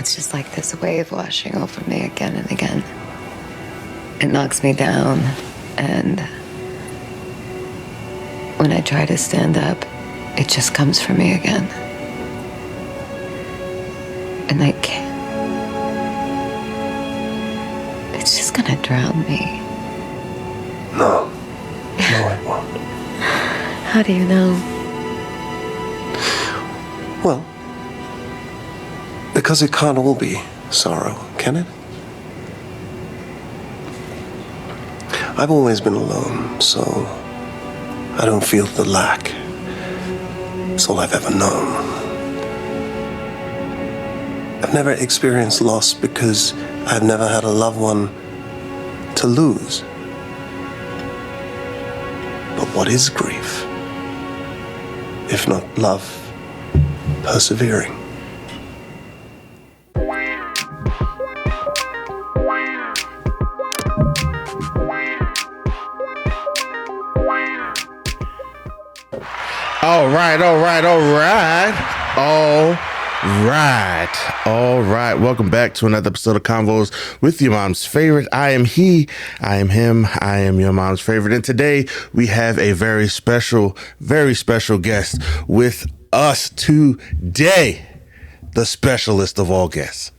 it's just like this wave washing over me again and again. It knocks me down, and when I try to stand up, it just comes for me again. And I can't. It's just gonna drown me. No. No, it won't. How do you know? Well, because it can't all be sorrow, can it? I've always been alone, so I don't feel the lack. It's all I've ever known. I've never experienced loss because I've never had a loved one to lose. But what is grief, if not love persevering? All right. Welcome back to another episode of Convos with your mom's favorite. I am he, I am him, I am your mom's favorite. And today we have a very special guest with us today, the specialist of all guests.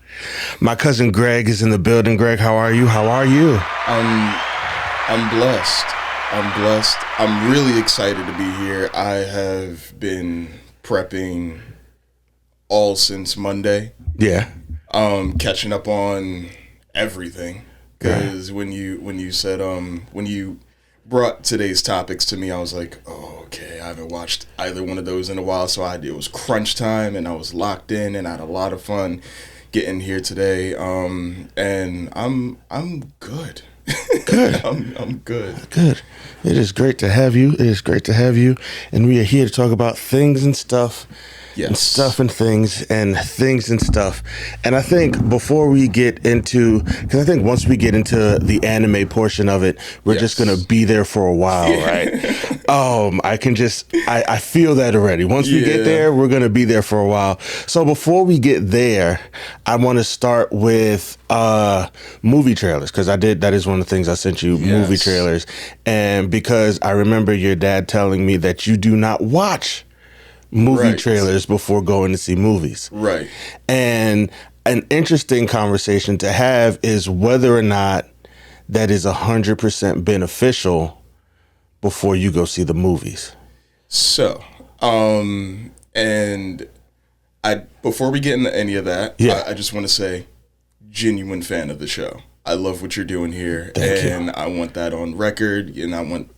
My cousin Greg is in the building. Greg, how are you? I'm blessed. I'm really excited to be here. I have been prepping all since Monday. Yeah. Catching up on everything. Because when you said when you brought today's topics to me, I was like, oh, okay, I haven't watched either one of those in a while. So it was crunch time, and I was locked in, and I had a lot of fun getting here today. And I'm good. Good. I'm good. Good. It is great to have you. And we are here to talk about things and stuff. Yes. And stuff and things and things and stuff. And I think before we get into, because I think once we get into the anime portion of it, we're just going to be there for a while, right? I feel that already. Once we get there, we're going to be there for a while. So before we get there, I want to start with movie trailers, because that is one of the things I sent you, movie trailers. And because I remember your dad telling me that you do not watch movie trailers before going to see movies. Right. And an interesting conversation to have is whether or not that is 100% beneficial before you go see the movies. So, and before we get into any of that, I just want to say, genuine fan of the show. I love what you're doing here. Thank you. And I want that on record, and I want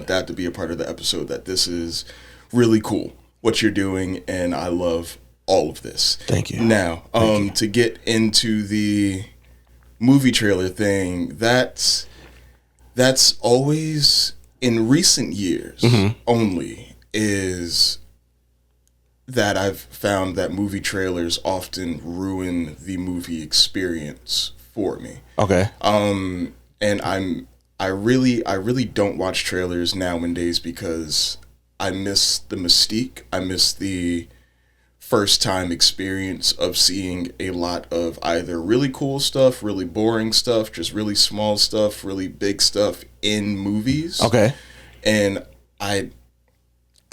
that to be a part of the episode, that this is really cool what you're doing, and I love all of this. Thank you. Now, to get into the movie trailer thing, that's always, in recent years only, is that I've found that movie trailers often ruin the movie experience for me. Okay. And I really don't watch trailers nowadays because I miss the mystique. I miss the first time experience of seeing a lot of either really cool stuff, really boring stuff, just really small stuff, really big stuff in movies. Okay. And I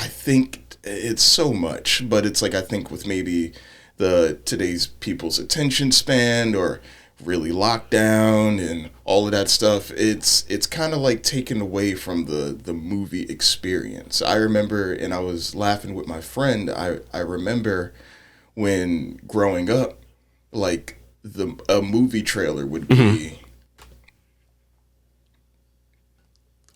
think it's so much, but it's like, I think with maybe today's people's attention span, or really locked down and all of that stuff, it's kind of like taken away from the movie experience. I remember, and I was laughing with my friend, I remember when growing up, like a movie trailer would be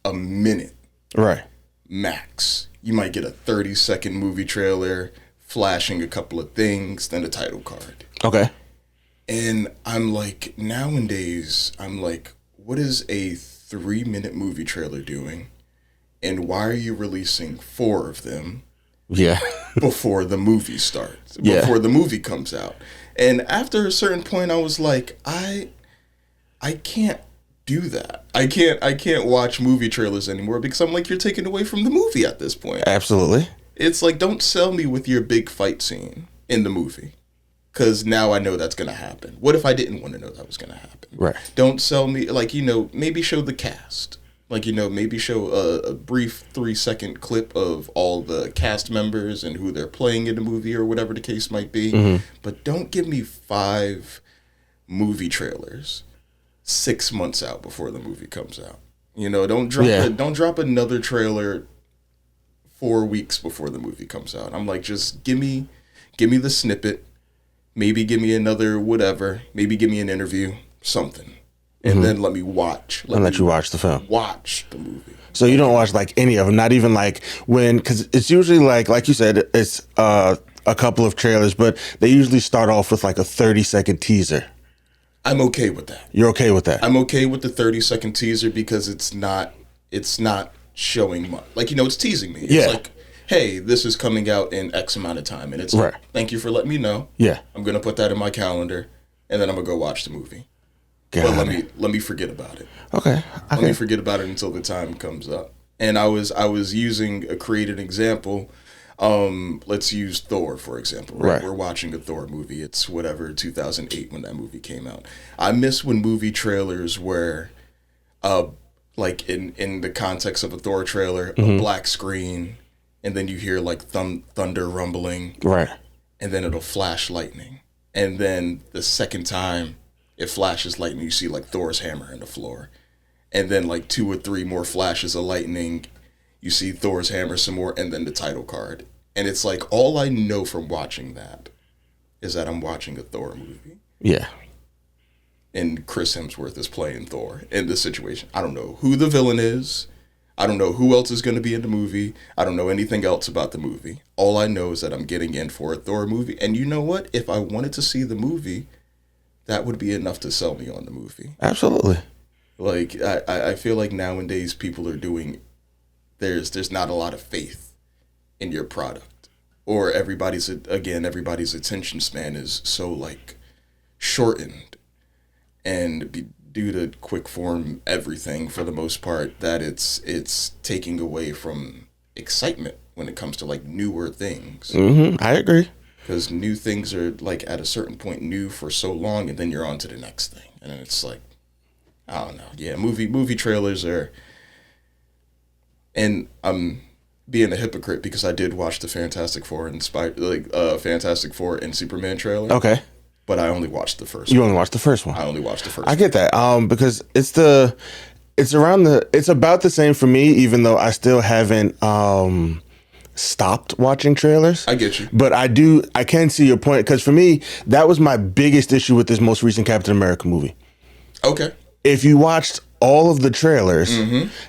a minute. Right. Max. You might get a 30-second movie trailer flashing a couple of things, then a title card. Okay. And I'm like, nowadays, what is a 3-minute movie trailer doing? And why are you releasing 4 of them? Yeah. Before the movie starts, before the movie comes out. And after a certain point, I was like, I can't do that. I can't watch movie trailers anymore, because I'm like, you're taking away from the movie at this point. Absolutely. It's like, don't sell me with your big fight scene in the movie. because now I know that's going to happen. What if I didn't want to know that was going to happen? Right. Don't sell me, like, maybe show the cast. Like, maybe show a brief 3-second clip of all the cast members and who they're playing in the movie or whatever the case might be. Mm-hmm. But don't give me 5 movie trailers 6 months out before the movie comes out. Don't drop another trailer 4 weeks before the movie comes out. I'm like, just give me the snippet. Maybe give me another whatever. Maybe give me an interview, something. And then let me watch. Let you watch the film. Watch the movie. So you don't watch like any of them, not even like because it's usually like you said, it's a couple of trailers, but they usually start off with like a 30-second teaser. I'm okay with that. You're okay with that? I'm okay with the 30-second teaser because it's not showing much. Like, it's teasing me. It's like, hey, this is coming out in X amount of time. And it's like, thank you for letting me know. Yeah. I'm going to put that in my calendar, and then I'm going to go watch the movie. But let me forget about it. Okay. Let me forget about it until the time comes up. And I was created example. Let's use Thor, for example. Right? We're watching a Thor movie. It's 2008 when that movie came out. I miss when movie trailers were, like in the context of a Thor trailer, a black screen, and then you hear like thunder rumbling. Right. And then it'll flash lightning. And then the second time it flashes lightning, you see like Thor's hammer in the floor. And then like 2 or 3 more flashes of lightning, you see Thor's hammer some more, and then the title card. And it's like, all I know from watching that is that I'm watching a Thor movie. Yeah. And Chris Hemsworth is playing Thor in this situation. I don't know who the villain is. I don't know who else is going to be in the movie. I don't know anything else about the movie. All I know is that I'm getting in for a Thor movie. And you know what? If I wanted to see the movie, that would be enough to sell me on the movie. Absolutely. Like, I feel like nowadays people are doing, there's not a lot of faith in your product. Or everybody's attention span is so, like, shortened. And due to quick form everything, for the most part, that it's taking away from excitement when it comes to, like, newer things. I agree. Because new things are, like, at a certain point new for so long, and then you're on to the next thing. And it's like, I don't know. Yeah, movie trailers are... And I'm being a hypocrite because I did watch the Fantastic Four and Fantastic Four and Superman trailer. Okay. But I only watched the first one. You only watched the first one? I only watched the first one. I get that. Because it's about the same for me, even though I still haven't... stopped watching trailers. I get you. But I can see your point, because for me, that was my biggest issue with this most recent Captain America movie. Okay. If you watched all of the trailers,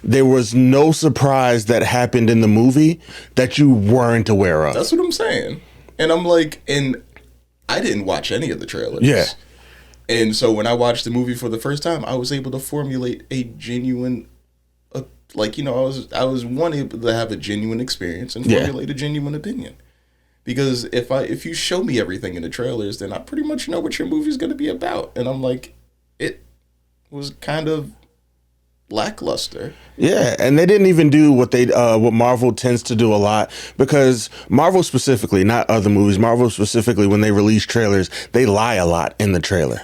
there was no surprise that happened in the movie that you weren't aware of. That's what I'm saying. And I'm like, and I didn't watch any of the trailers. Yeah. And so when I watched the movie for the first time, I was able to formulate a genuine I was able to have a genuine experience and formulate a genuine opinion. Because if you show me everything in the trailers, then I pretty much know what your movie's going to be about. And I'm like, it was kind of lackluster. Yeah, and they didn't even do what Marvel tends to do a lot, because Marvel specifically, not other movies, Marvel specifically, when they release trailers, they lie a lot in the trailer.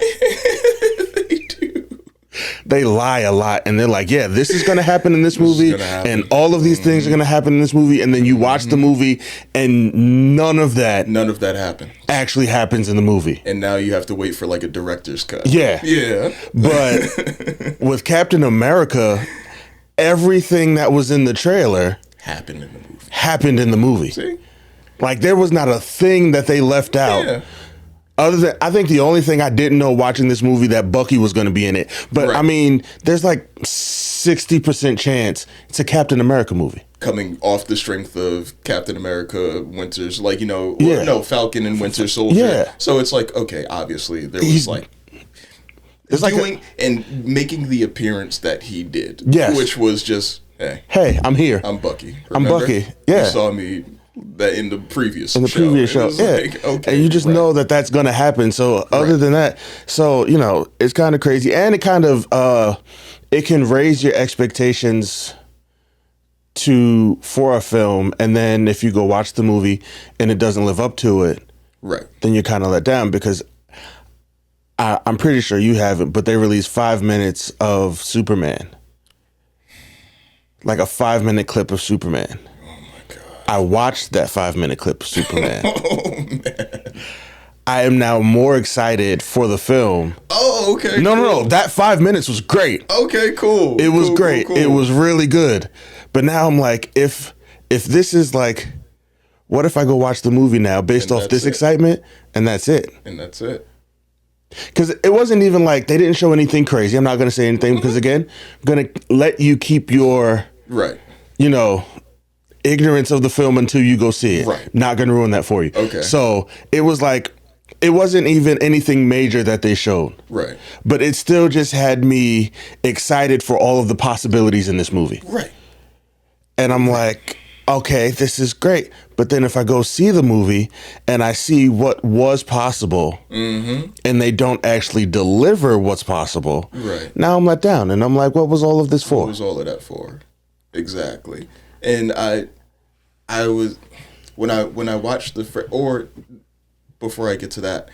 They lie a lot, and they're like, yeah, this is going to happen in this movie, and all of these things are going to happen in this movie, and then you watch the movie, and none of that happened. Actually happens in the movie. And now you have to wait for like a director's cut. Yeah. Yeah. But with Captain America, everything that was in the trailer happened in the movie. See? Like, there was not a thing that they left out. Yeah. Other than, I think the only thing I didn't know watching this movie that Bucky was going to be in it. But, I mean, there's like 60% chance it's a Captain America movie. Coming off the strength of Captain America, Falcon and Winter Soldier. Yeah. So it's like, okay, obviously there was and making the appearance that he did. Yes. Which was just, hey, I'm here. I'm Bucky. Remember? I'm Bucky. Yeah. You saw me in the previous show. Yeah. Like, okay, and you just know that that's going to happen. So other than that, it's kind of crazy. And it kind of, it can raise your expectations for a film. And then if you go watch the movie and it doesn't live up to it, Right. then you're kind of let down because I'm pretty sure you haven't, but they released 5 minutes of Superman. Like a 5-minute clip of Superman. Oh my God. I watched that 5-minute clip of Superman. Oh man. I am now more excited for the film. Oh, okay. No, cool. no, no. That 5 minutes was great. Okay, cool. It was Cool, great. cool, cool. It was really good. But now I'm like, if this is like, what if I go watch the movie now based And off this that's it. excitement, and that's it? And that's it. Because it wasn't even like they didn't show anything crazy. I'm not going to say anything because again, I'm going to let you keep your, Right. you know, ignorance of the film until you go see it. Right. Not going to ruin that for you. Okay. So it was like, it wasn't even anything major that they showed. Right. But it still just had me excited for all of the possibilities in this movie. Right. And I'm like, okay, this is great. But then if I go see the movie and I see what was possible and they don't actually deliver what's possible, Right. now I'm let down. And I'm like, what was all of this for? What was all of that for? Exactly. And I was when I watched or before I get to that,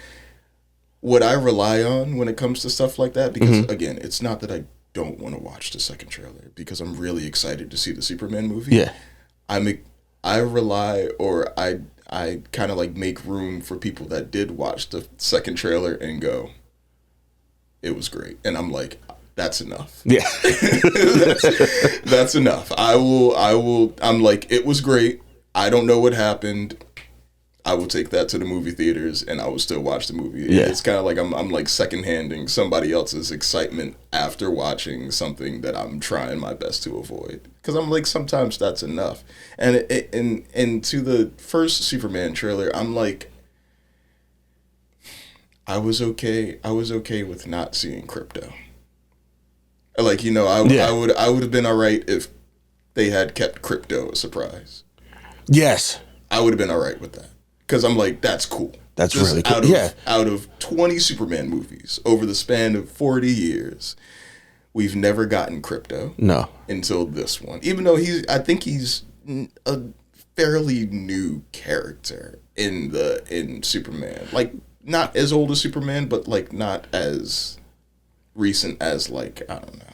what I rely on when it comes to stuff like that, because again, it's not that I don't want to watch the second trailer because I'm really excited to see the Superman movie. Yeah. I rely or I kind of like make room for people that did watch the second trailer and go, it was great, and I'm like, that's enough. Yeah. That's enough. I'm like, it was great. I don't know what happened. I will take that to the movie theaters and I will still watch the movie. Yeah. It's kind of like I'm like secondhanding somebody else's excitement after watching something that I'm trying my best to avoid. Because I'm like, sometimes that's enough. And and to the first Superman trailer, I'm like, I was okay with not seeing Crypto. Like, you know, I would have been all right if they had kept Crypto a surprise. Yes. I would have been all right with that. Because I'm like, that's cool. That's really cool. Out of 20 Superman movies over the span of 40 years, we've never gotten Crypto. No. Until this one. Even though I think he's a fairly new character in Superman. Like, not as old as Superman, but like not as recent as, like, I don't know.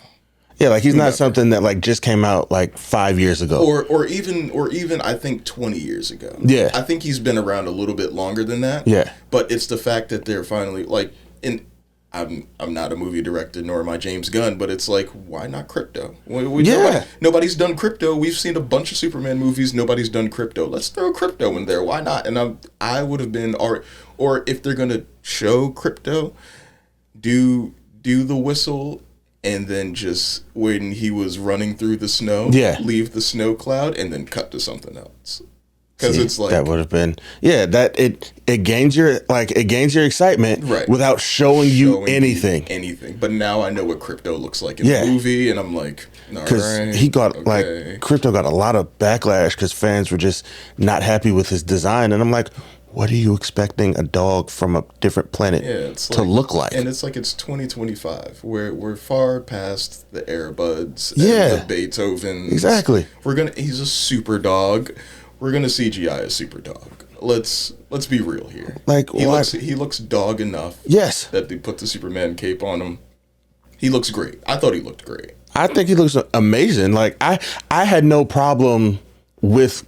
Yeah, like he's not something that like just came out like 5 years ago. Or even I think 20 years ago. Yeah. I think he's been around a little bit longer than that. Yeah. But it's the fact that they're finally like, and I'm not a movie director nor am I James Gunn, but it's like, why not Crypto? Nobody's done Crypto. We've seen a bunch of Superman movies. Nobody's done Crypto. Let's throw Crypto in there. Why not? And I would have been, or if they're gonna show Crypto, do the whistle. And then just when he was running through the snow, leave the snow cloud and then cut to something else. Because it's like that would have been that it gains your excitement without showing you anything. But now I know what Crypto looks like in the movie, and I'm like, because he got like Crypto got a lot of backlash because fans were just not happy with his design, and I'm like, what are you expecting a dog from a different planet to look like? And it's like it's 2025. We're far past the Airbuds and the Beethovens. Exactly. He's a super dog. We're gonna CGI a super dog. Let's be real here. Like he looks dog enough. Yes. That they put the Superman cape on him. He looks great. I thought he looked great. I think he looks amazing. Like I had no problem with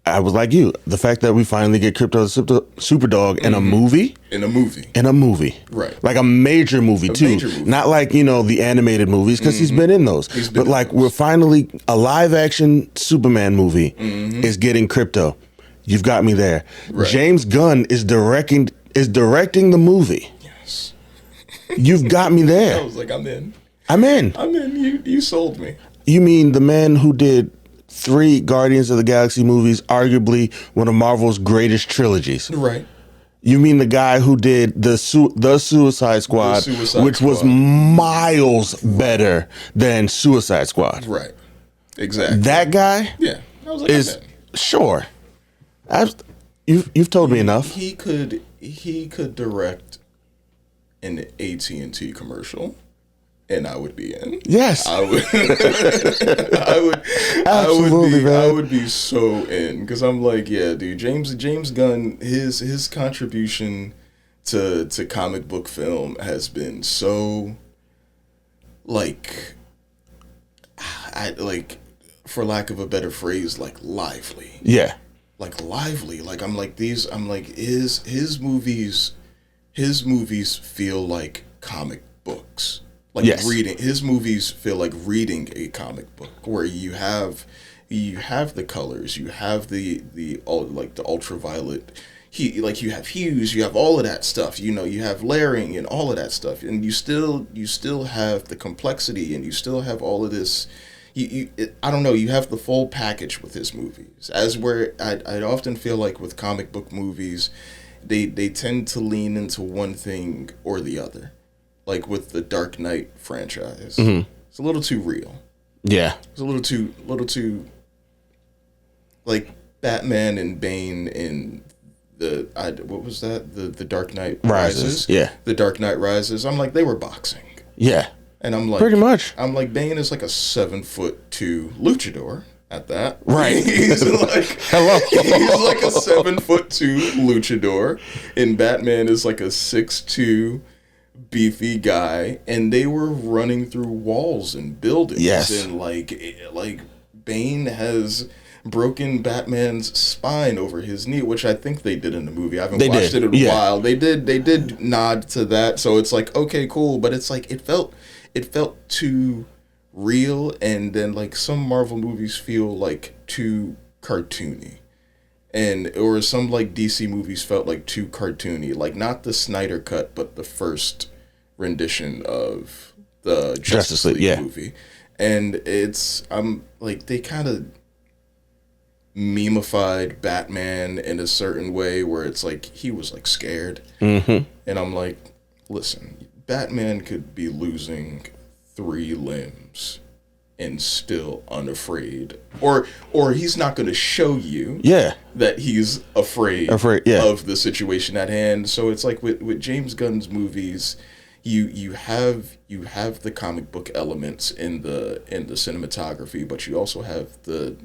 I was like you. The fact that we finally get Crypto the Superdog in a movie. In a movie. Right. Like a major movie, too. Not like, the animated movies, because he's been in those. But like, we're finally, a live-action Superman movie is getting Crypto. You've got me there. Right. James Gunn is directing the movie. Yes. You've got me there. I was like, I'm in. You sold me. You mean the man who did 3 Guardians of the Galaxy movies, arguably one of Marvel's greatest trilogies. Right. You mean the guy who did the Suicide Squad, which was miles better than Suicide Squad. Right. Exactly. That guy? Yeah. I was like, is sure. You've told me enough. He could direct an AT&T commercial and I would be in. Yes. I would. Absolutely, I man. would be so in, because I'm like, yeah, dude. James Gunn, his contribution to comic book film has been so, like, for lack of a better phrase, like lively. Yeah. Like lively. Like I'm like his movies feel like comic books. Like Yes. reading his movies feel like reading a comic book, where you have the colors, you have the ultraviolet, you have hues, you have all of that stuff, you have layering and all of that stuff, and you still have the complexity, and you still have all of this. I don't know, you have the full package with his movies. As where I often feel like with comic book movies, they tend to lean into one thing or the other. Like with the Dark Knight franchise, It's a little too real. Yeah. It's a little too like Batman and Bane in what was that? The Dark Knight Rises. Yeah. The Dark Knight Rises. I'm like, they were boxing. Yeah. And I'm like, pretty much. I'm like, Bane is like a 7'2" luchador at that. Right. He's like, Hello. He's like a 7'2" luchador, and Batman is like a 6'2" beefy guy, and they were running through walls and buildings. Yes. And like Bane has broken Batman's spine over his knee, which I think they did in the movie. I haven't watched it in a while. They did nod to that, so it's like, okay, cool, but it's like it felt too real, and then like some Marvel movies feel like too cartoony. Or some like DC movies felt like too cartoony, like not the Snyder cut, but the first rendition of the Justice League movie. And I'm like, they kind of memeified Batman in a certain way where it's like he was like scared. And I'm like, listen, Batman could be losing 3 limbs and still unafraid, or he's not going to show you that he's afraid of the situation at hand. So it's like with James Gunn's movies, you have the comic book elements in the cinematography, but you also have the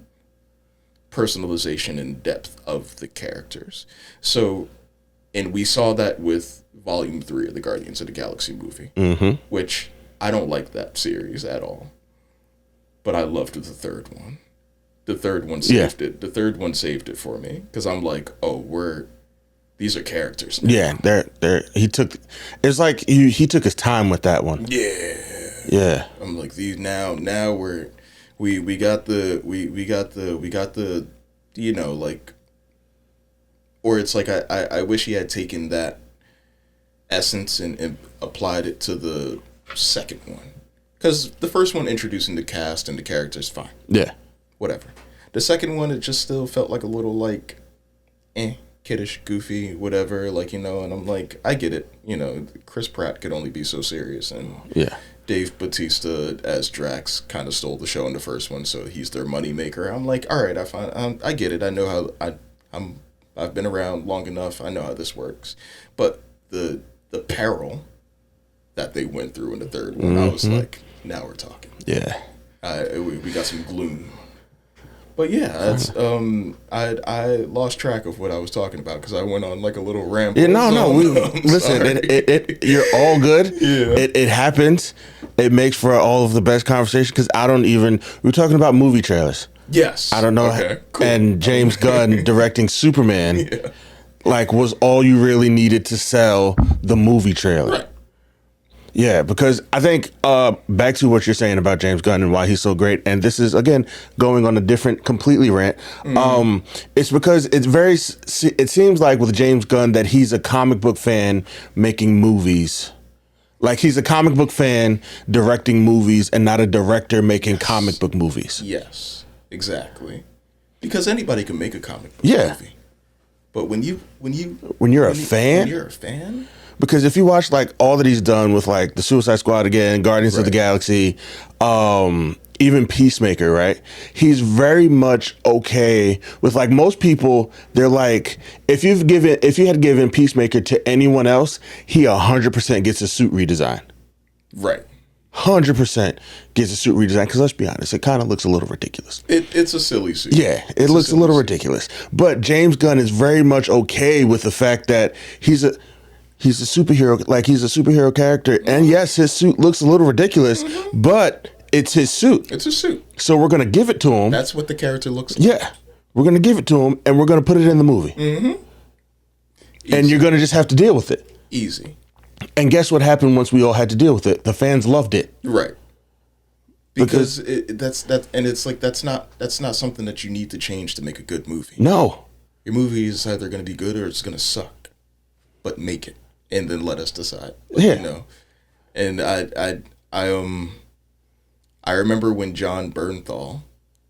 personalization and depth of the characters. So, and we saw that with Volume 3 of the Guardians of the Galaxy movie, which I don't like that series at all. But I loved the third one. The third one saved it. The third one saved it for me, because I'm like, oh, these are characters now. Yeah, he took he took his time with that one. Yeah. I'm like, these now we got the like, or it's like I wish he had taken that essence and applied it to the second one. Because the first one, introducing the cast and the characters, fine. Yeah. Whatever. The second one, it just still felt like a little like, kiddish, goofy, whatever. Like, and I'm like, I get it. Chris Pratt could only be so serious. And Dave Bautista as Drax kind of stole the show in the first one, so he's their money maker. I'm like, all right, I get it. I know how I've been around long enough. I know how this works. But the peril that they went through in the third one, I was like, now we're talking. Yeah. We got some gloom. But yeah, that's I lost track of what I was talking about because I went on like a little ramble. Yeah, no. Listen, you're all good. Yeah. It happens. It makes for all of the best conversation because we're talking about movie trailers. Yes. I don't know. Okay, cool. And James Gunn directing Superman, was all you really needed to sell the movie trailer. Right. Yeah, because I think back to what you're saying about James Gunn and why he's so great, and this is again going on a different completely rant. It's because it seems like with James Gunn that he's a comic book fan making movies. Like he's a comic book fan directing movies and not a director making comic book movies. Yes, exactly. Because anybody can make a comic book movie. But when you're a fan. Because if you watch like all that he's done with like the Suicide Squad again, Guardians of the Galaxy, even Peacemaker, right? He's very much okay with like most people. They're like, if you had given Peacemaker to anyone else, he 100% gets a suit redesign. Right. 100% gets a suit redesigned. Because let's be honest, it kind of looks a little ridiculous. It's a silly suit. Yeah, it looks a little ridiculous. But James Gunn is very much okay with the fact that he's a superhero, like he's a superhero character. And yes, his suit looks a little ridiculous, but it's his suit. It's a suit. So we're going to give it to him. That's what the character looks like. Yeah. We're going to give it to him and we're going to put it in the movie. And you're going to just have to deal with it. Easy. And guess what happened once we all had to deal with it? The fans loved it. Right. Because and it's like that's not something that you need to change to make a good movie. No. Your movie is either going to be good or it's going to suck. But make it and then let us decide. Yeah. You know. And I remember when John Bernthal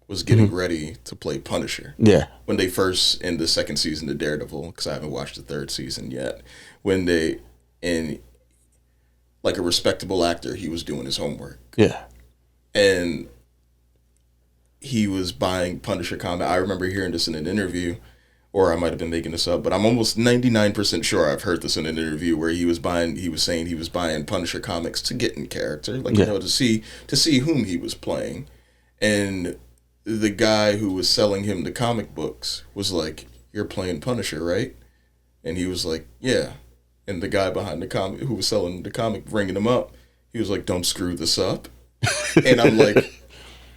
was getting ready to play Punisher. Yeah. When they first, in the second season of Daredevil, because I haven't watched the third season yet, and like a respectable actor, he was doing his homework. Yeah. And he was buying Punisher comic. I remember hearing this in an interview, or I might have been making this up, but I'm almost 99% sure I've heard this in an interview where he was saying he was buying Punisher comics to get in character, like, you know, to see whom he was playing. And the guy who was selling him the comic books was like, "You're playing Punisher, right?" And he was like, "Yeah." And the guy behind the comic who was selling the comic, ringing him up, he was like, "Don't screw this up." And I'm like,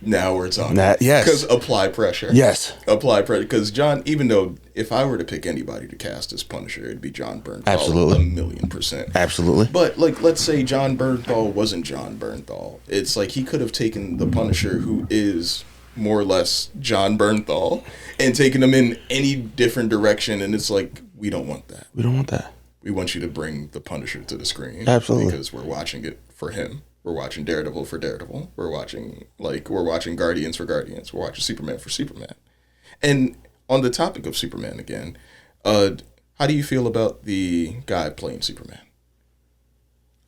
now we're talking. Yes. Because apply pressure. Yes. Apply pressure. Because John, even though if I were to pick anybody to cast as Punisher, it'd be John Bernthal. Absolutely. 1,000,000%. Absolutely. But, like, let's say John Bernthal wasn't John Bernthal. It's like he could have taken the Punisher, who is more or less John Bernthal, and taken him in any different direction. And it's like, we don't want that. We don't want that. We want you to bring the Punisher to the screen. Absolutely. Because we're watching it for him. We're watching Daredevil for Daredevil. We're watching Guardians for Guardians. We're watching Superman for Superman. And on the topic of Superman again, how do you feel about the guy playing Superman?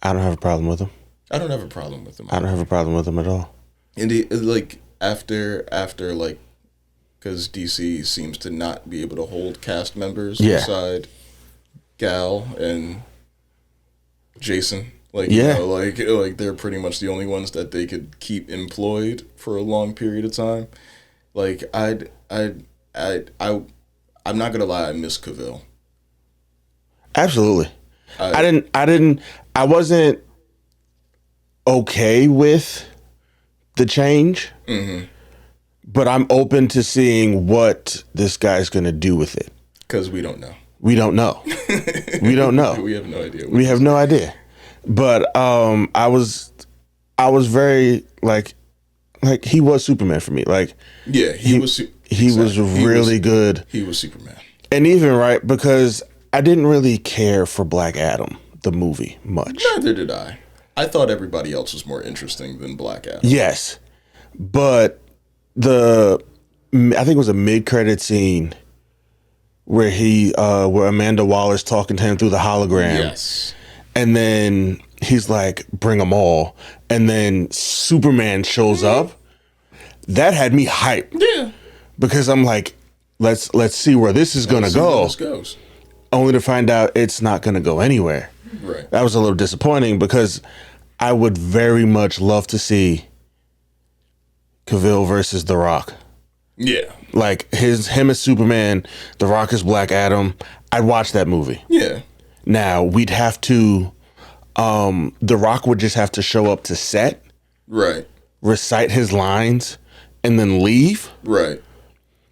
I don't have a problem with him. I don't have a problem with him. I don't have a problem with him at all. And like after like, because DC seems to not be able to hold cast members beside Gal and Jason. Like, you know, like they're pretty much the only ones that they could keep employed for a long period of time. Like, I'm not gonna lie, I miss Cavill. Absolutely. I wasn't okay with the change, but I'm open to seeing what this guy's gonna do with it. Because we don't know. We don't know. We don't know. We have no idea. We have no idea. But I was very like he was Superman for me. Like, yeah, he was really good. He was Superman. And even right, because I didn't really care for Black Adam, the movie, much. Neither did I. I thought everybody else was more interesting than Black Adam. Yes. But I think it was a mid-credit scene where where Amanda Waller's talking to him through the hologram. Yes. And then he's like, "Bring them all." And then Superman shows up. That had me hyped. Yeah. Because I'm like, let's see where this is gonna go. Where this goes. Only to find out it's not gonna go anywhere. Right. That was a little disappointing because I would very much love to see Cavill versus The Rock. Yeah. Like him as Superman, The Rock as Black Adam. I'd watch that movie. Yeah. Now we'd have to, The Rock would just have to show up to set, right, recite his lines, and then leave. Right.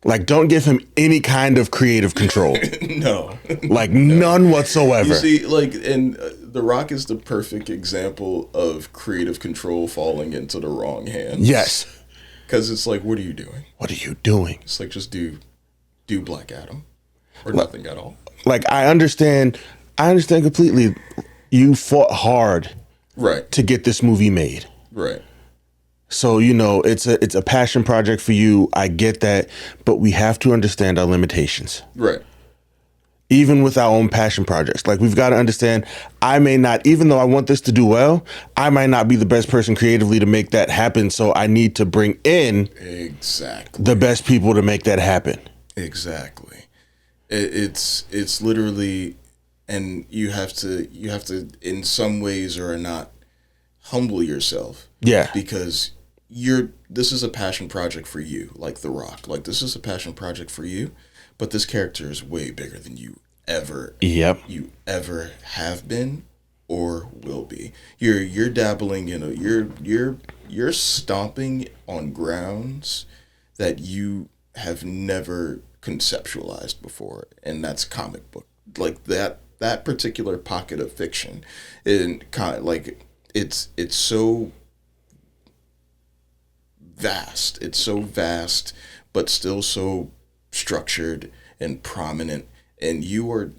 Like, don't give him any kind of creative control. No. Like, none whatsoever. You see, like, and The Rock is the perfect example of creative control falling into the wrong hands. Yes. Because it's like, what are you doing? What are you doing? It's like, just do Black Adam or nothing at all. Like, I understand completely. You fought hard, right, to get this movie made, right. So, you know, it's a passion project for you. I get that, but we have to understand our limitations, right. Even with our own passion projects. Like, we've got to understand, I may not, even though I want this to do well, I might not be the best person creatively to make that happen. So I need to bring in the best people to make that happen. Exactly. It's literally, and you have to in some ways or not humble yourself. Yeah. Because this is a passion project for you, like The Rock. Like, this is a passion project for you, but this character is way bigger than you ever have been or will be. You're dabbling in you're stomping on grounds that you have never conceptualized before, and that's comic book. Like that particular pocket of fiction, and like it's so vast. It's so vast, but still so structured and prominent. And you are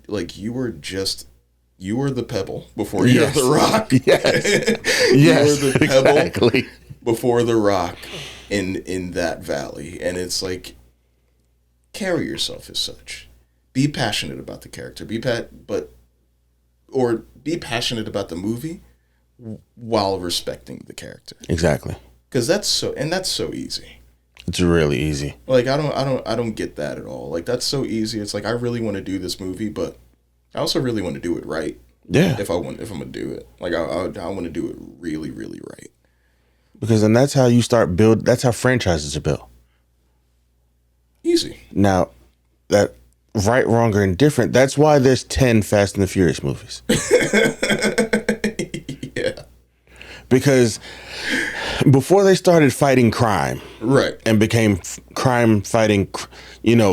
the pebble before you're the rock. Yes. You are the pebble exactly. before the rock in that valley. And it's like, carry yourself as such. Be passionate about the character. Be passionate about the movie while respecting the character. Exactly. Because that's so easy. It's really easy. Like, I don't get that at all. Like, that's so easy. It's like, I really want to do this movie, but I also really want to do it right. Yeah. If I'm gonna do it, like, I want to do it really, really right. Because then that's how you start build. That's how franchises are built. Easy. Now, that right, wrong, or indifferent. That's why there's 10 Fast and the Furious movies. Yeah. Because before they started fighting crime, Right. and became crime fighting,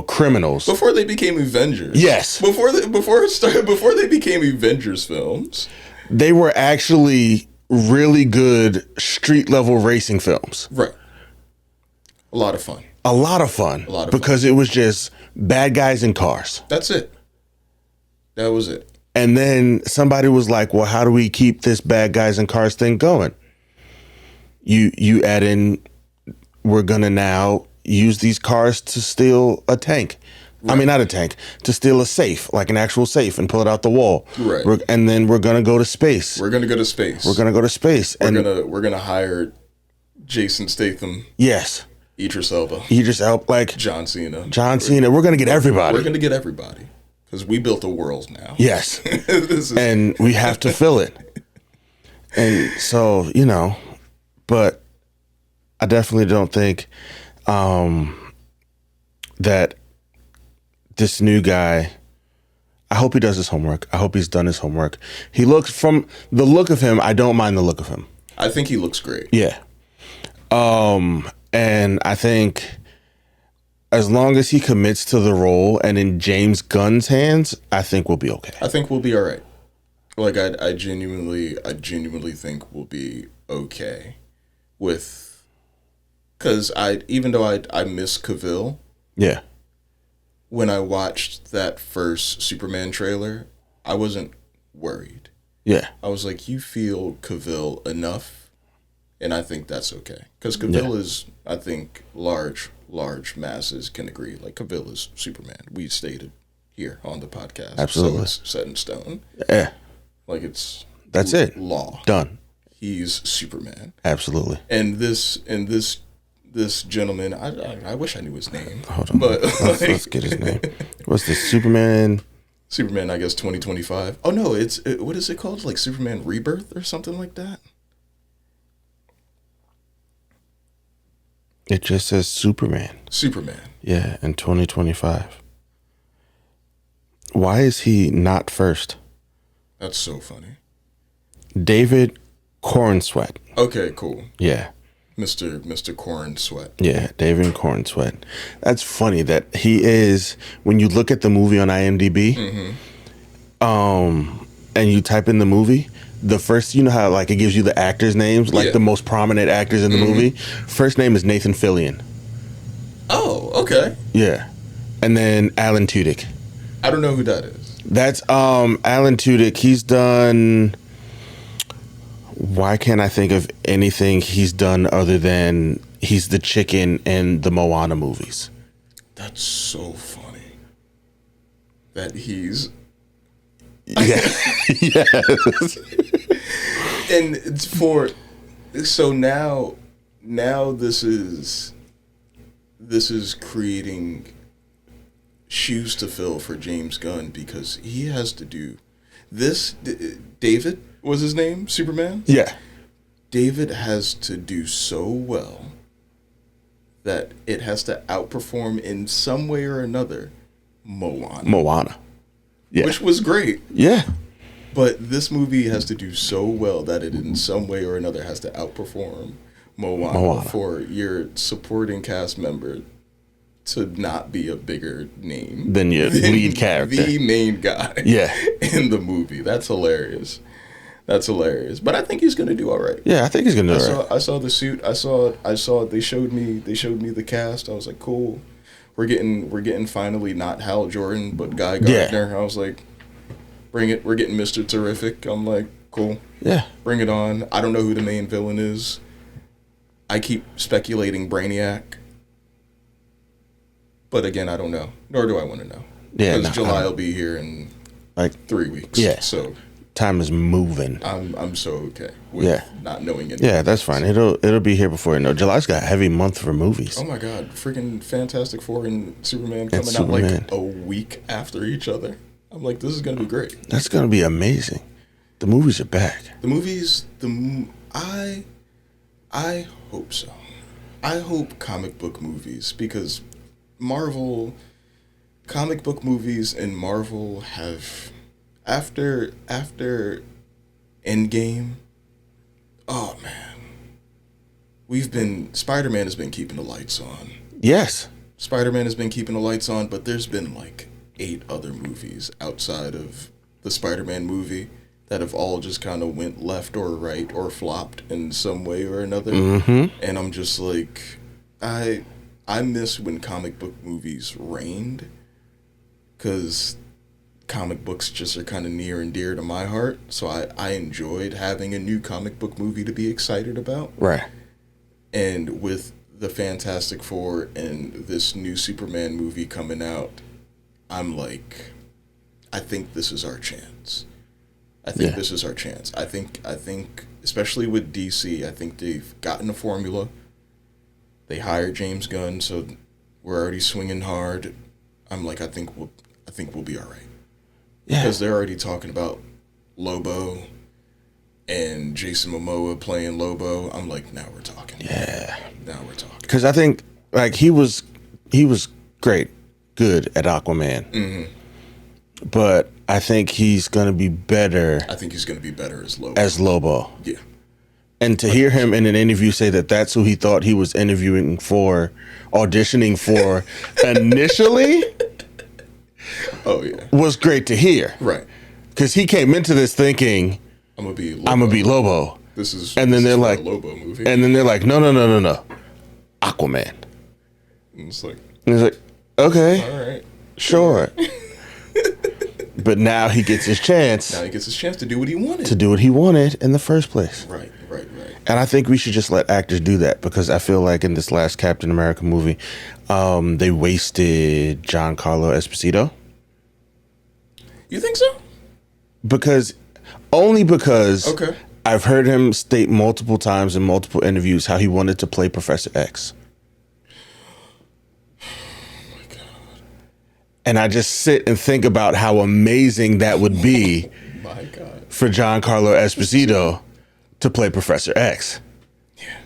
criminals. Before they became Avengers. Yes. Before they became Avengers films. They were actually really good street level racing films. Right. A lot of fun. A lot of fun. Because it was just bad guys in cars. That's it. That was it. And then somebody was like, well, how do we keep this bad guys in cars thing going? You add in, we're going to now use these cars to steal a tank. Right. I mean, not a tank, to steal a safe, like an actual safe, and pull it out the wall. Right. And then we're going to go to space. We're going to go to space. We're going to hire Jason Statham. Yes. Idris Elba. Like John Cena. We're going to get everybody. We're going to get everybody. Because we built a world now. Yes. And we have to fill it. And so, but I definitely don't think that this new guy, I hope he does his homework. I hope he's done his homework. From the look of him, I don't mind the look of him. I think he looks great. Yeah. And I think as long as he commits to the role and in James Gunn's hands, I think we'll be okay. I think we'll be all right. Like, I genuinely think we'll be okay with, because even though I miss Cavill. Yeah. When I watched that first Superman trailer, I wasn't worried. Yeah. I was like, you feel Cavill enough, and I think that's okay. Because Cavill is, I think, large masses can agree. Like, Cavill is Superman. We stated here on the podcast. Absolutely. So it's set in stone. Yeah. Like, that's it. Law. Done. He's Superman. Absolutely. And this gentleman, I wish I knew his name. Hold on. But let's get his name. What's this? Superman, I guess 2025. Oh no, what is it called? Like Superman Rebirth or something like that? It just says Superman. Yeah, in 2025. Why is he not first? That's so funny. David Cornsweet. Okay, cool. Yeah. Mr. Corn Sweat. Yeah, David Corn Sweat. That's funny that he is, when you look at the movie on IMDb, and you type in the movie, the first, you know how like it gives you the actors' names, like the most prominent actors in the movie? First name is Nathan Fillion. Oh, okay. Yeah. And then Alan Tudyk. I don't know who that is. That's Alan Tudyk. He's done... Why can't I think of anything he's done other than he's the chicken in the Moana movies? That's so funny. That he's... Yeah. Yes. And it's so now this is creating shoes to fill for James Gunn, because he has to do this. David was his name, Superman? Yeah. David has to do so well that it has to outperform in some way or another Moana. Yeah. which was great. Yeah. But this movie has to do so well that it in some way or another has to outperform Moana. For your supporting cast member to not be a bigger name Than your lead character. The main guy Yeah. in the movie. That's hilarious. That's hilarious. But I think he's gonna do all right. Yeah, I think he's gonna do all right. I saw the suit. I saw they showed me the cast. I was like, cool. We're getting finally not Hal Jordan, but Guy Gardner. Yeah. I was like, bring it. We're getting Mr. Terrific. I'm like, cool. Yeah. Bring it on. I don't know who the main villain is. I keep speculating Brainiac. But again, I don't know. Nor do I want to know. Yeah, Because July will be here in like 3 weeks. Yeah. So time is moving. I'm so okay with not knowing anything. Yeah, that's fine. It'll be here before you know. July's got a heavy month for movies. Oh my God, freaking Fantastic Four and Superman coming out like a week after each other. I'm like, this is gonna be great. That's gonna be amazing. The movies are back. The movies, I hope so. I hope comic book movies, because Marvel, comic book movies and Marvel have, after Endgame, oh man, Spider-Man has been keeping the lights on. Yes. Spider-Man has been keeping the lights on, but there's been like 8 other movies outside of the Spider-Man movie that have all just kind of went left or right or flopped in some way or another. Mm-hmm. And I'm just like, I miss when comic book movies reigned, because comic books just are kind of near and dear to my heart. So I enjoyed having a new comic book movie to be excited about. Right. And with the Fantastic Four and this new Superman movie coming out, I'm like, I think this is our chance. This is our chance. I think, especially with DC, I think they've gotten a formula. They hired James Gunn, so we're already swinging hard. I'm like, I think we'll be all right. Yeah. Because they're already talking about Lobo and Jason Momoa playing Lobo. I'm like, now we're talking. Yeah. Now we're talking. Because I think like he was good at Aquaman. Mm-hmm. But I think he's gonna be better. I think he's going to be better as Lobo. Yeah. And to hear him in an interview say that that's who he thought he was auditioning for initially. Oh yeah. Was great to hear. Right. Because he came into this thinking, I'm gonna be Lobo. This is and then they're like a Lobo movie. And then they're like, no. Aquaman. And it's like, and he's like, okay. All right. Sure. But now he gets his chance. Now he gets his chance to do what he wanted. To do what he wanted in the first place. Right. And I think we should just let actors do that, because I feel like in this last Captain America movie, they wasted Giancarlo Esposito. You think so? Because okay. I've heard him state multiple times in multiple interviews how he wanted to play Professor X. And I just sit and think about how amazing that would be My God. for Giancarlo Esposito to play Professor X. Yeah.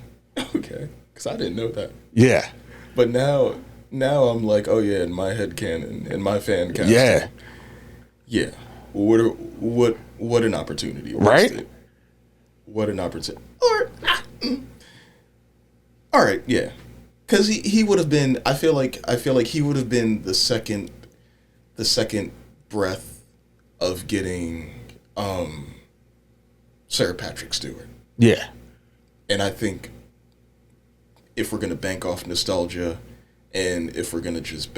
Okay. Because I didn't know that. Yeah. But now I'm like, oh yeah, in my head canon, in my fan cast. Yeah. Yeah. What an opportunity. Right? What an opportunity. All right, yeah. Because he would have been, I feel like he would have been the second breath of getting Sarah Patrick Stewart. Yeah. And I think if we're going to bank off nostalgia, and if we're going to just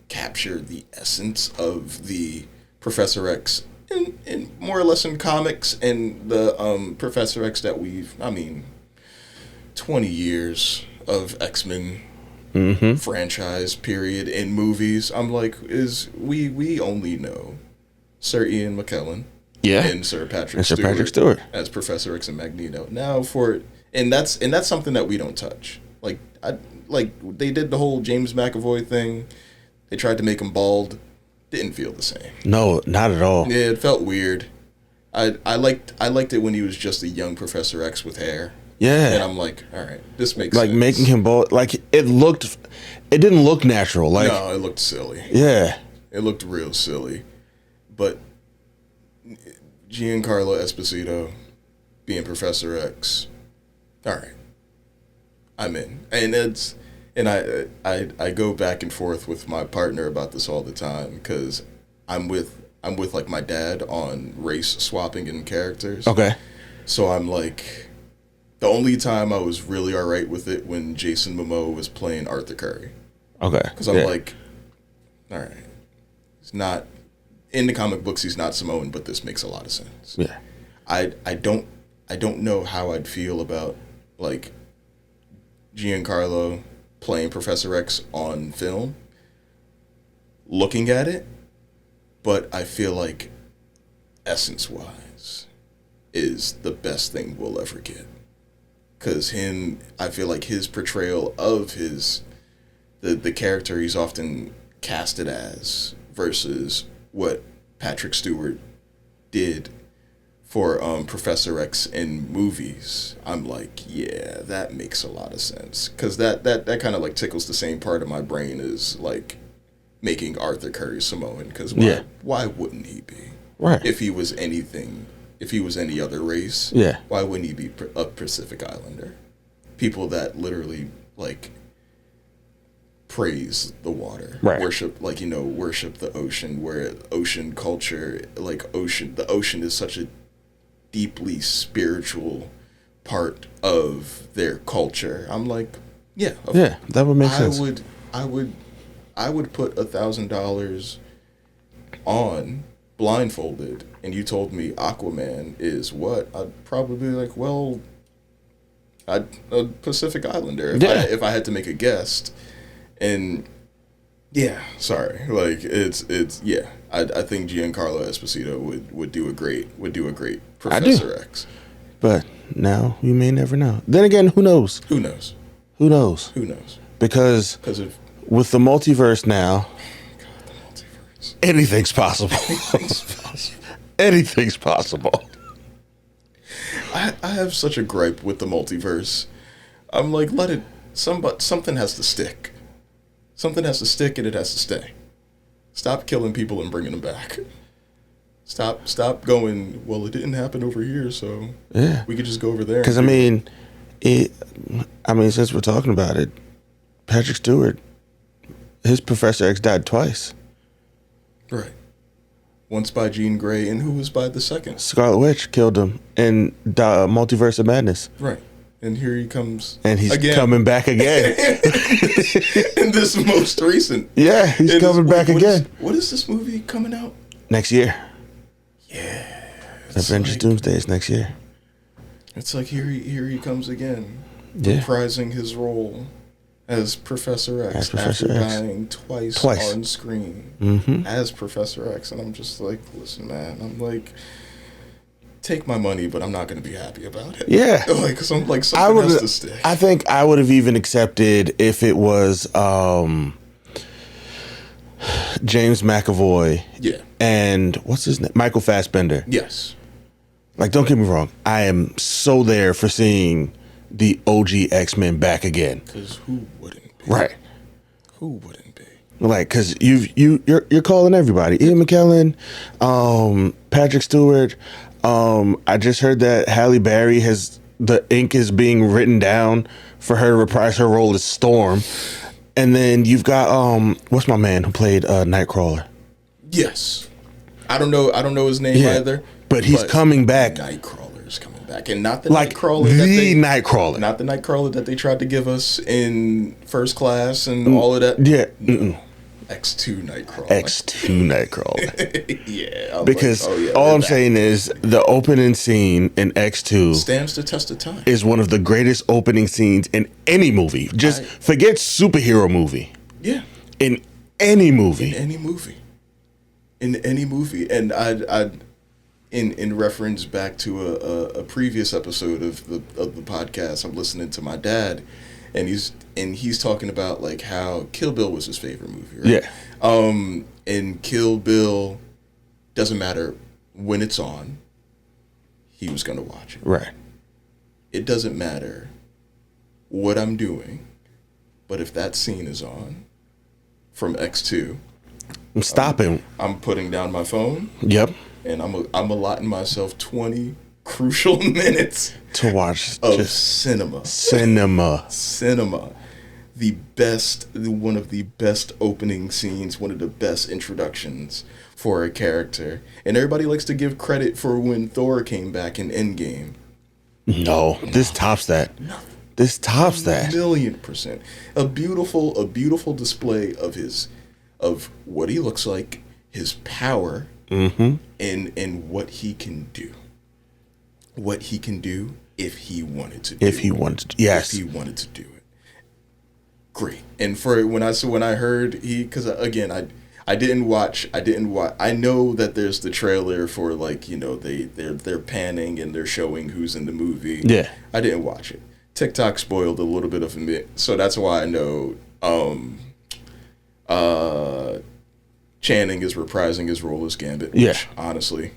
capture the essence of the Professor X in more or less in comics, and the Professor X that 20 years of X-Men franchise period in movies, I'm like, we only know Sir Ian McKellen. Yeah. And Sir Patrick Stewart as Professor X and Magneto. Now and that's something that we don't touch. Like they did the whole James McAvoy thing. They tried to make him bald. Didn't feel the same. No, not at all. Yeah, it felt weird. I liked it when he was just a young Professor X with hair. Yeah. And I'm like, all right, this makes Like sense. making him both. Like it didn't look natural. Like No, it looked silly. yeah, It looked real silly. But Giancarlo Esposito being Professor X, all right, I'm in. And I go back and forth with my partner about this all the time because I'm with like my dad on race swapping in characters. okay, So I'm like, the only time I was really all right with it when Jason Momoa was playing Arthur Curry. okay. Because I'm like, all right, he's not in the comic books. He's not Samoan, but this makes a lot of sense. yeah, I don't know how I'd feel about like Giancarlo playing Professor X on film. Looking at it, but I feel like essence wise is the best thing we'll ever get. Cause I feel like his portrayal of the character he's often casted as versus what Patrick Stewart did for Professor X in movies, I'm like, yeah, that makes a lot of sense. Cause that kind of like tickles the same part of my brain as like making Arthur Curry Samoan. Cause why wouldn't he be? right. If he was anything, if he was any other race, Yeah. why wouldn't he be a Pacific Islander? People that literally like praise the water, Right. worship the ocean, where ocean culture, the ocean is such a deeply spiritual part of their culture. I'm like, yeah, Yeah, that would make sense. I would put $1,000 on blindfolded, and you told me Aquaman is what? I'd probably be like, well, a Pacific Islander if I had to make a guess. And yeah, sorry, like it's yeah. I think Giancarlo Esposito would do a great Professor X. But now you may never know. Then again, who knows? Who knows? Who knows? Who knows? Because Of with the multiverse now, the multiverse. anything's possible. Anything's possible. I have such a gripe with the multiverse. I'm like, something has to stick. Something has to stick, and it has to stay. Stop killing people and bringing them back. Stop going, well, it didn't happen over here, so Yeah. we could just go over there. Because since we're talking about it, Patrick Stewart, his Professor X died twice. Right. Once by Jean Grey, and who was by the second? Scarlet Witch killed him in the Multiverse of Madness. Right. And here he comes. And he's again. coming back again. In this most recent. Yeah, he's coming back again. What is this movie coming out? Next year. Yeah. Avengers Doomsday is next year. It's like here he comes again. Yeah. Reprising his role as Professor X. As Professor after X. dying twice on screen as Professor X. And I'm just like, listen, man. I'm like, take my money, but I'm not going to be happy about it. Yeah. Like, something has to stick. I think I would have even accepted if it was James McAvoy. Yeah. And what's his name? Michael Fassbender. Yes. Like, don't get me wrong. I am so there for seeing the OG X-Men back again. Because who wouldn't be? Right. Who wouldn't be? Like, because you're calling everybody. Ian McKellen, Patrick Stewart. I just heard that Halle Berry the ink is being written down for her to reprise her role as Storm. And then you've got what's my man who played Nightcrawler? Yes. I don't know his name either. But he's coming back. Nightcrawler's coming back. And not the Like Nightcrawler Nightcrawler. Not the Nightcrawler that they tried to give us in First Class and all of that. Yeah. No. X2 Nightcrawler. X2 Nightcrawler. Yeah. Because all I'm saying is the opening scene in X2 stands the test of time. is one of the greatest opening scenes in any movie. Just forget superhero movie. Yeah. In any movie. In any movie. And in reference back to a previous episode of the podcast, I'm listening to my dad, and he's talking about like how Kill Bill was his favorite movie, right? Yeah. And Kill Bill doesn't matter when it's on, he was gonna watch it. Right. it doesn't matter what I'm doing, but if that scene is on from X2, I'm stopping. I'm putting down my phone. Yep. And I'm allotting myself 20 crucial minutes To watch of just cinema. cinema. One of the best opening scenes, one of the best introductions for a character. And everybody likes to give credit for when Thor came back in Endgame. No, this tops that. This tops that. 1,000,000%. A beautiful display of what he looks like, his power, and what he can do. What he can do if he wanted to do it. If he wanted to, yes. If he wanted to do it. Great. And for when I heard because again, I didn't watch. I know that there's the trailer for, like, you know, they're panning and they're showing who's in the movie. Yeah. I didn't watch it. TikTok spoiled a little bit of it, so that's why I know Channing is reprising his role as Gambit. Yeah. Which, honestly,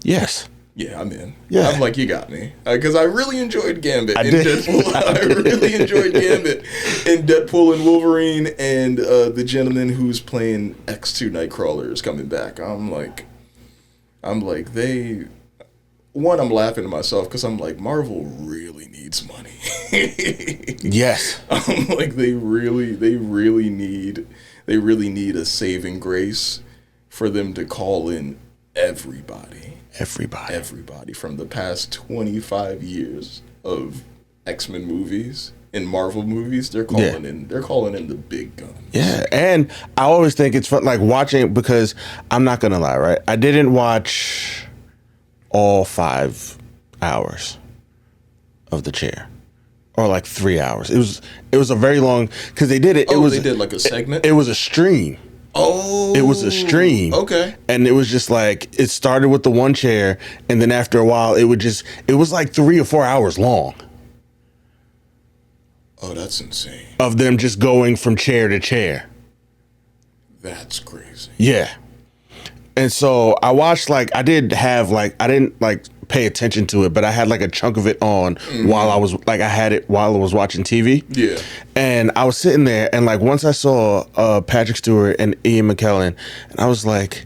Yes. yeah, I'm in. Yeah. I'm like, you got me. Because I really enjoyed Gambit in did. Deadpool. I really enjoyed Gambit in Deadpool and Wolverine, and the gentleman who's playing X2 Nightcrawler is coming back. I'm like, I'm laughing to myself because I'm like, Marvel really needs money. Yes. I'm like, they really need a saving grace for them to call in everybody from the past 25 years of X-Men movies and Marvel movies. They're calling in the big guns. Yeah, and I always think it's fun, like, watching, because I'm not gonna lie, right? I didn't watch all 5 hours of The Chair, or like 3 hours. It was a very long, because they did it. They did like a segment. It was a stream. Oh, It was a stream. Okay. And it was just like, it started with the one chair, and then after a while, it was like 3 or 4 hours long Oh, that's insane. of them just going from chair to chair. That's crazy. Yeah. And so I watched, like, I didn't pay attention to it, but I had like a chunk of it on while I was watching TV. Yeah. And I was sitting there, and like, once I saw Patrick Stewart and Ian McKellen, and I was like,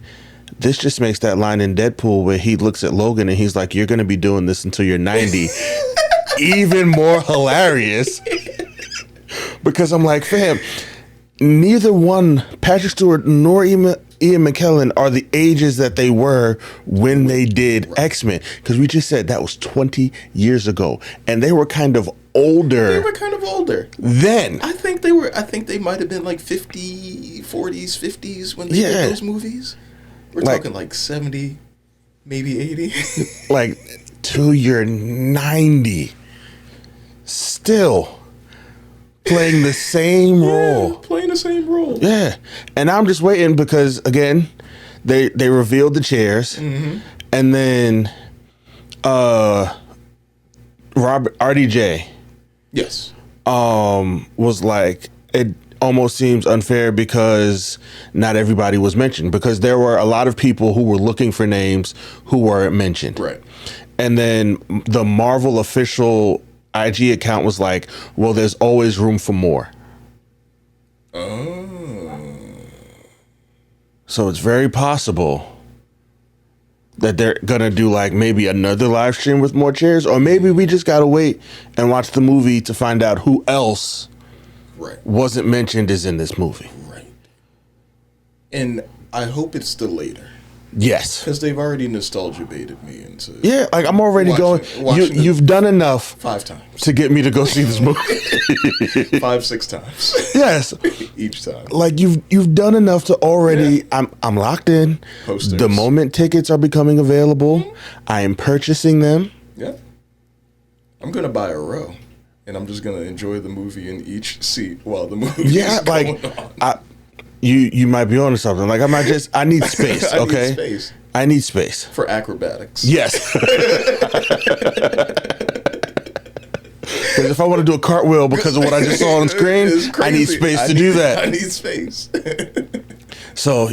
this just makes that line in Deadpool where he looks at Logan and he's like, you're going to be doing this until you're 90 even more hilarious. Because I'm like, fam, neither one, Patrick Stewart nor Ian McKellen, are the ages that they were when they did X-Men. Because we just said that was 20 years ago. And they were kind of older. They were kind of older. Then. I think they might have been like 40s, 50s when they did those movies. We're talking like 70, maybe 80. Like, till you're 90. Still playing the same role. Playing the same role. Yeah. And I'm just waiting because, again, they revealed the chairs. Mm-hmm. And then RDJ Yes. was like, it almost seems unfair because not everybody was mentioned, because there were a lot of people who were looking for names who weren't mentioned. Right. And then the Marvel official IG account was like, well, there's always room for more. Oh. So it's very possible that they're gonna do like maybe another live stream with more chairs, or maybe we just gotta wait and watch the movie to find out who else wasn't mentioned is in this movie. Right. And I hope it's the later. Yes. Because they've already nostalgia baited me into. Yeah, like, I'm already watching you've done enough 5 times to get me to go see this movie. 5-6 times. Yes. Each time. Like, you've done enough to already. Yeah. I'm locked in. Posters. The moment tickets are becoming available, I am purchasing them. Yeah. I'm gonna buy a row, and I'm just gonna enjoy the movie in each seat while the movie is going on. You might be onto something. Like, I need space, okay? Need space. I need space. For acrobatics. Yes. Because if I want to do a cartwheel because of what I just saw on screen, I need space to do that. I need space. So,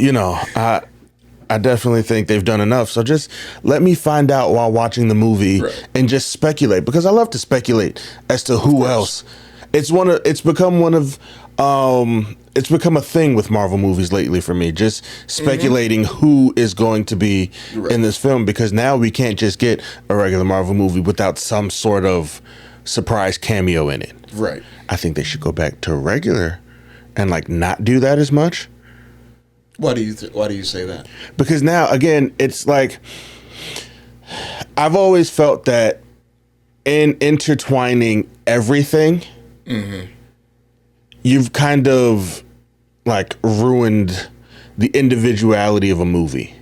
I definitely think they've done enough. So just let me find out while watching the movie and just speculate, because I love to speculate as to who else. It's become a thing with Marvel movies lately for me, just speculating who is going to be in this film, because now we can't just get a regular Marvel movie without some sort of surprise cameo in it. Right. I think they should go back to regular and like not do that as much. Why do you say that? Because now, again, it's like I've always felt that in intertwining everything, you've kind of like ruined the individuality of a movie.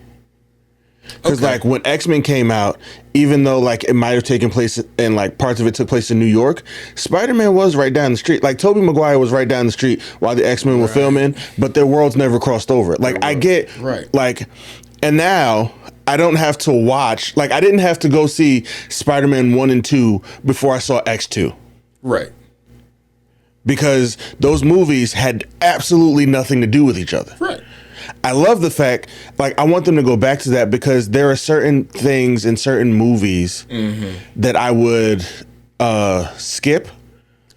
Because like when X-Men came out, even though like it might have taken place and like parts of it took place in New York, Spider-Man was right down the street. Like Tobey Maguire was right down the street while the X-Men were filming, but their worlds never crossed over. Like I get like, and now I don't have to watch, like I didn't have to go see Spider-Man 1 and 2 before I saw X2. Right. Because those movies had absolutely nothing to do with each other. Right. I love the fact, like, I want them to go back to that, because there are certain things in certain movies that I would skip.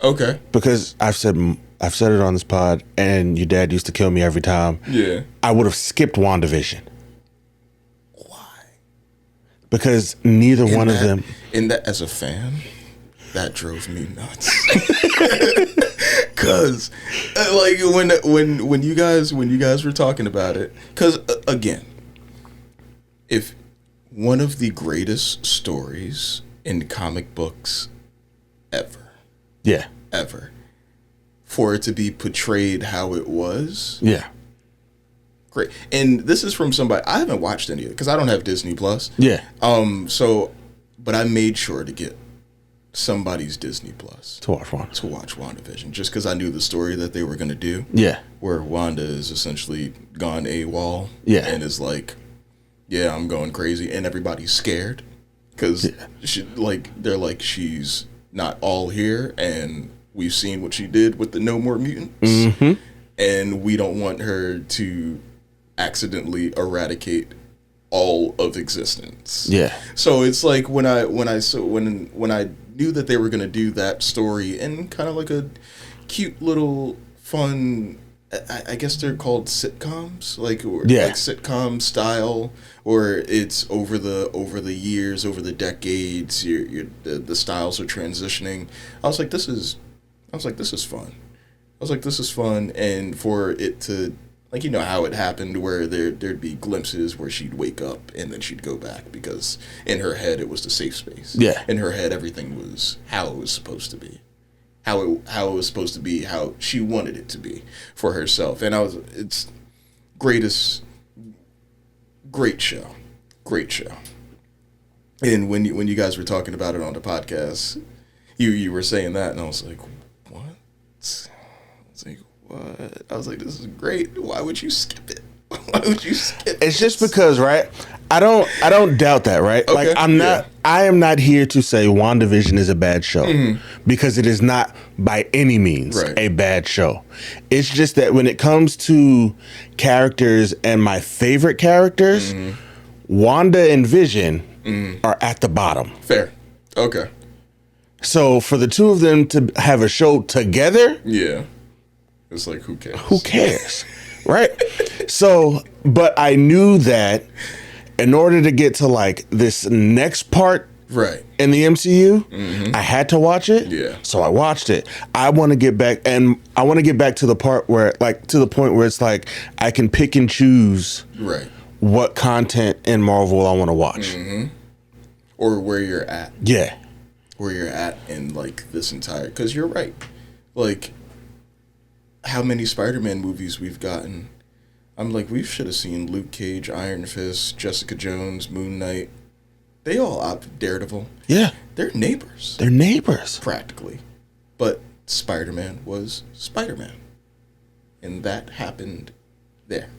Okay. Because I've said it on this pod, and your dad used to kill me every time. Yeah. I would have skipped WandaVision. Why? Because neither one of them. As a fan, that drove me nuts. Cause like when you guys were talking about it, cause again, if one of the greatest stories in comic books ever, for it to be portrayed how it was, great. And this is from somebody I haven't watched any of it because I don't have Disney Plus. But I made sure to get somebody's Disney Plus to watch WandaVision, just because I knew the story that they were going to do. Where Wanda is essentially gone AWOL. And is like, I'm going crazy, and everybody's scared because they're like, she's not all here, and we've seen what she did with the No More Mutants, and we don't want her to accidentally eradicate all of existence. So it's like when I knew that they were going to do that story in kind of like a cute little fun, I guess they're called sitcoms, like sitcom style, or it's over the years, over the decades, the styles are transitioning. I was like, this is fun. And for it to, like, you know how it happened where there'd be glimpses where she'd wake up and then she'd go back because in her head it was the safe space. In her head everything was how it was supposed to be. How it was supposed to be, how she wanted it to be for herself. And it's great show. And when you guys were talking about it on the podcast, you were saying that, and I was like, what? What? I was like, this is great. Why would you skip it? It's just because, right? I don't doubt that, right? Okay, like I am not here to say WandaVision is a bad show, because it is not by any means a bad show. It's just that when it comes to characters and my favorite characters, Wanda and Vision are at the bottom. Fair. Okay. So for the two of them to have a show together, it's like, who cares? Who cares? Right? So, but I knew that in order to get to like this next part in the MCU, I had to watch it. So I watched it. I want to get back, and I want to get back to the part where, like, to the point where it's like I can pick and choose what content in Marvel I want to watch. Or where you're at. Where you're at in like this entire, because you're right. Like, how many Spider-Man movies we've gotten. I'm like, we should have seen Luke Cage, Iron Fist, Jessica Jones, Moon Knight. They all opt Daredevil. They're neighbors. Practically. But Spider-Man was Spider-Man. And that happened there.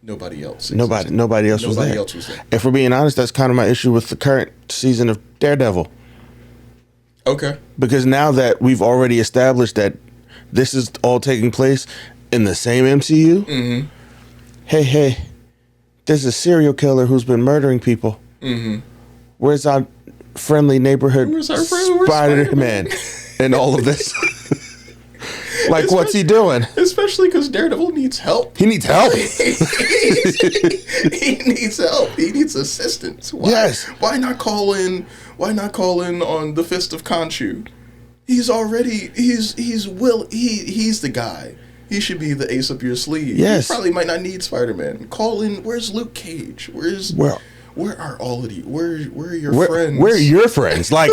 Nobody else was there. Nobody else was there. If we're being honest, that's kind of my issue with the current season of Daredevil. Okay. Because now that we've already established that this is all taking place in the same MCU, hey, there's a serial killer who's been murdering people. Mm-hmm. Where's our friendly neighborhood Spider-Man and all of this? Like, what's he doing? Especially because Daredevil needs help. He needs help. He needs help. He needs assistance. Yes. Why not call in? Why not call in on the Fist of Khonshu? He's the guy. He should be the ace up your sleeve. Yes. You probably might not need Spider-Man. Call in. Where's Luke Cage? Where are all of you? Where are your friends? Where are your friends? Like,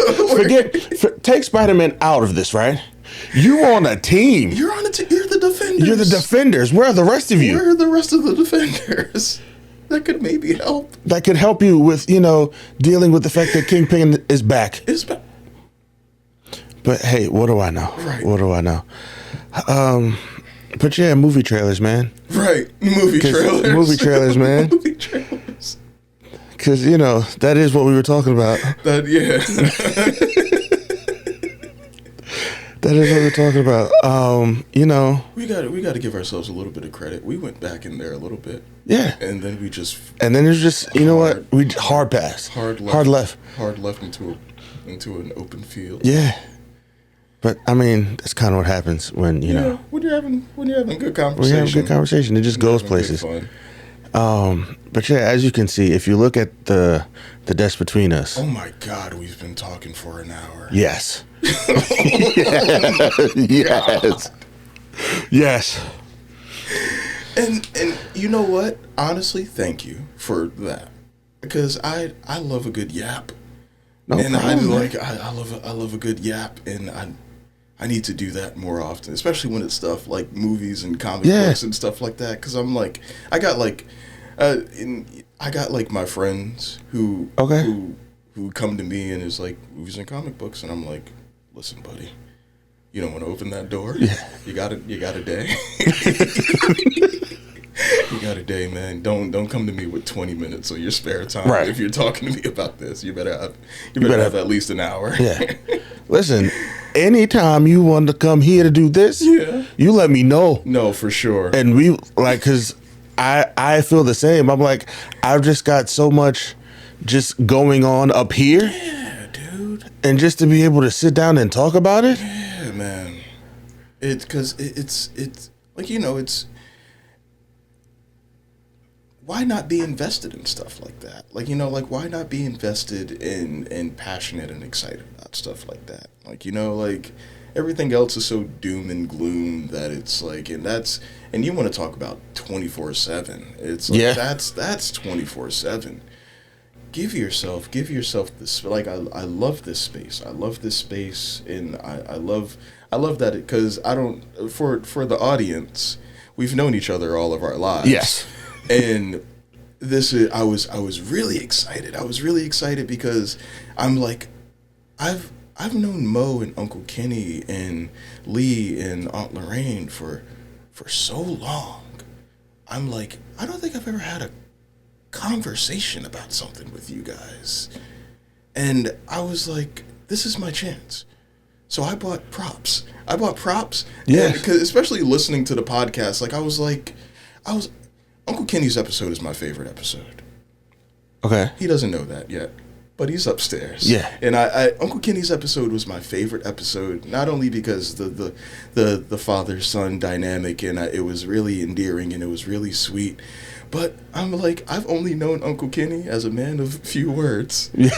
take Spider-Man out of this, right? You on a team. You're on a team. You're the Defenders. You're the Defenders. Where are the rest of you? Where are the rest of the Defenders? That could maybe help. That could help you with, dealing with the fact that Kingpin is back. But hey, what do I know? Right. What do I know? But yeah, movie trailers, man. Right. Movie trailers. Movie trailers, man. Movie trailers. Because, that is what we were talking about. That is what we're talking about. We got to give ourselves a little bit of credit. We went back in there a little bit. Yeah. And then we just. And then there's just, what? We hard pass. Hard left into an open field. Yeah. But I mean, that's kind of what happens when when you're having good conversation. When you have a good conversation, it just goes places. But yeah, as you can see, if you look at the desk between us. Oh my God, we've been talking for an hour. Yes. Yes. Yes. And you know what? Honestly, thank you for that, because I love a good yap. No and problem. I love a good yap, and I need to do that more often, especially when it's stuff like movies and comic books and stuff like that. Because I'm like, I got my friends who come to me and is like, movies and comic books, and I'm like, listen, buddy, you don't want to open that door. Yeah. You got a day. You got a day, man. Don't come to me with 20 minutes of your spare time. Right. If you're talking to me about this, you better have at least an hour. Yeah. Listen, anytime you want to come here to do this, you let me know. No, for sure. And we because I feel the same. I'm like, I've just got so much just going on up here. Yeah, dude. And just to be able to sit down and talk about it. Yeah, man. It's like, it's. Why not be invested in stuff like that? Like, why not be invested in and passionate and excited about stuff like that? Like, everything else is so doom and gloom that it's like, and you want to talk about 24/7. It's like, that's 24/7. Give yourself this, like, I love this space. I love this space, and I love that, because for the audience, we've known each other all of our lives. Yes. And I was really excited. I was really excited because I'm like, I've known Mo and Uncle Kenny and Lee and Aunt Lorraine for so long. I'm like, I don't think I've ever had a conversation about something with you guys. And I was like, this is my chance. So I bought props. Yeah. Because especially listening to the podcast, like, Uncle Kenny's episode is my favorite episode. Okay. He doesn't know that yet, but he's upstairs. Yeah. And Uncle Kenny's episode was my favorite episode, not only because the father-son dynamic, and it was really endearing and it was really sweet, but I'm like, I've only known Uncle Kenny as a man of few words. Yeah.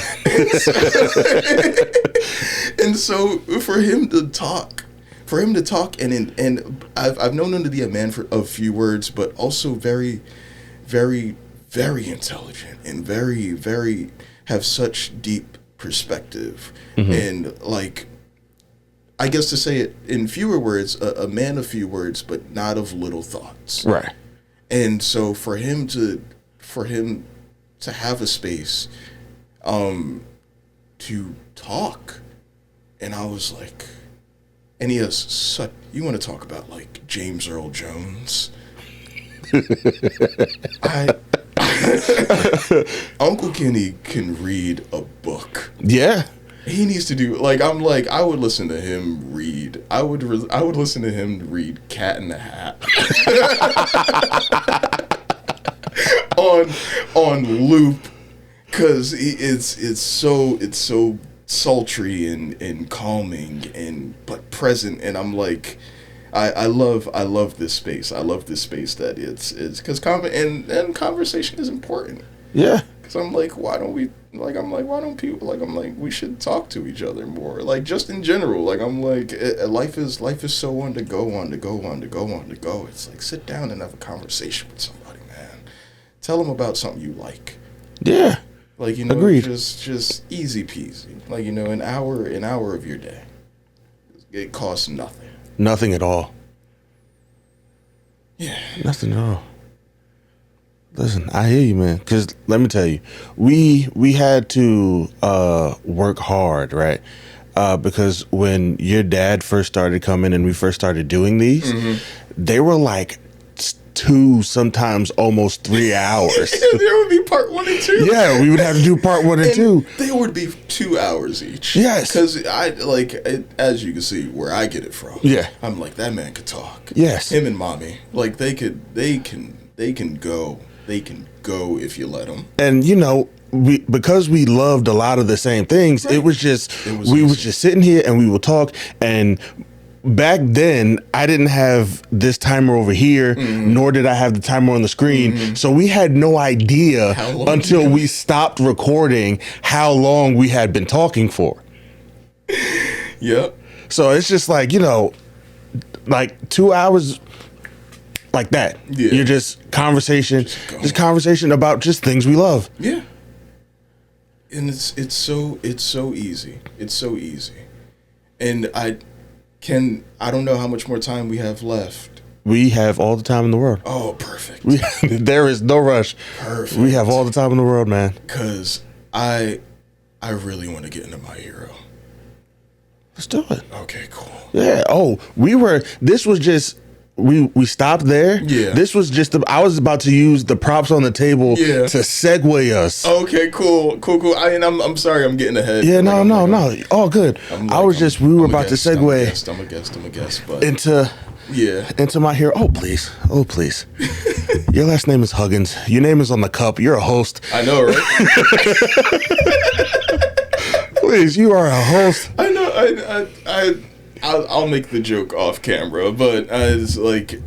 And so for him to talk, and I've known him to be a man of few words, but also very, very, very intelligent and very, very have such deep perspective. Mm-hmm. And, like, I guess to say it in fewer words, a man of few words, but not of little thoughts. Right. And so for him to have a space to talk, and I was like, and he has such, you want to talk about, like, James Earl Jones? Uncle Kenny can read a book. Yeah. He needs to do, like, I would listen to him read. I would listen to him read Cat in the Hat. on loop because it's so sultry and calming but present, and I'm like, I love this space. I love this space that it's because and conversation is important. Yeah. Because I'm like, why don't people, like, I'm like, we should talk to each other more, like, just in general. Like, I'm like, life is so on the go. It's like, sit down and have a conversation with somebody, man. Tell them about something you like. Yeah. Like, you know, Agreed. just easy peasy. Like, you know, an hour of your day. It costs nothing. Nothing at all. Yeah. Nothing at all. Listen, I hear you, man. Because let me tell you, we had to work hard, right? Because when your dad first started coming and we first started doing these, they were like 2, sometimes almost 3 hours. There would be part 1 and 2. Yeah, we would have to do part 1 and 2. They would be 2 hours each. Yes. Because as you can see where I get it from. Yeah. I'm like, that man could talk. Yes. Him and mommy, like, they can go if you let them. And you know, because we loved a lot of the same things, Right. we was easy. just sitting here and we would talk. And back then, I didn't have this timer over here, nor did I have the timer on the screen. So we had no idea How long until you- we stopped recording how long we had been talking for. Yep. So it's just like, you know, like 2 hours like that. Yeah. You're just conversation, going. just conversation about just things we love. Yeah. And it's so easy. It's so easy. And I don't know how much more time we have left. We have all the time in the world. Oh, perfect. There is no rush. Perfect. We have all the time in the world, man. Because I really want to get into my hero. Let's do it. Okay, cool. Yeah. Oh, this was just, we stopped there. Yeah. This was just, I was about to use the props on the table Yeah. to segue us. Okay, cool. I'm sorry, I'm getting ahead. Yeah, Like, no. All good. We were about to segue I'm a guest, but into my hero. Oh, please. Your last name is Huggins. Your name is on the cup. You're a host. I know, right? Please, you are a host. I know. I'll make the joke off camera, but it's like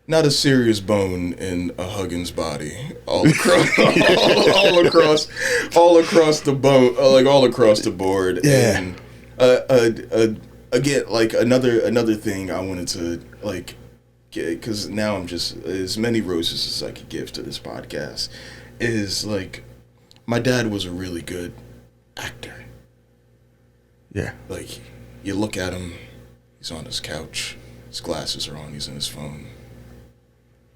not a serious bone in a Huggins body all across, all across the bone, like all across the board. Yeah. And again, like another thing I wanted to like, because now I'm just as many roses as I could give to this podcast is like, my dad was a really good actor. Yeah. Like, you look at him, he's on his couch, his glasses are on, he's in his phone.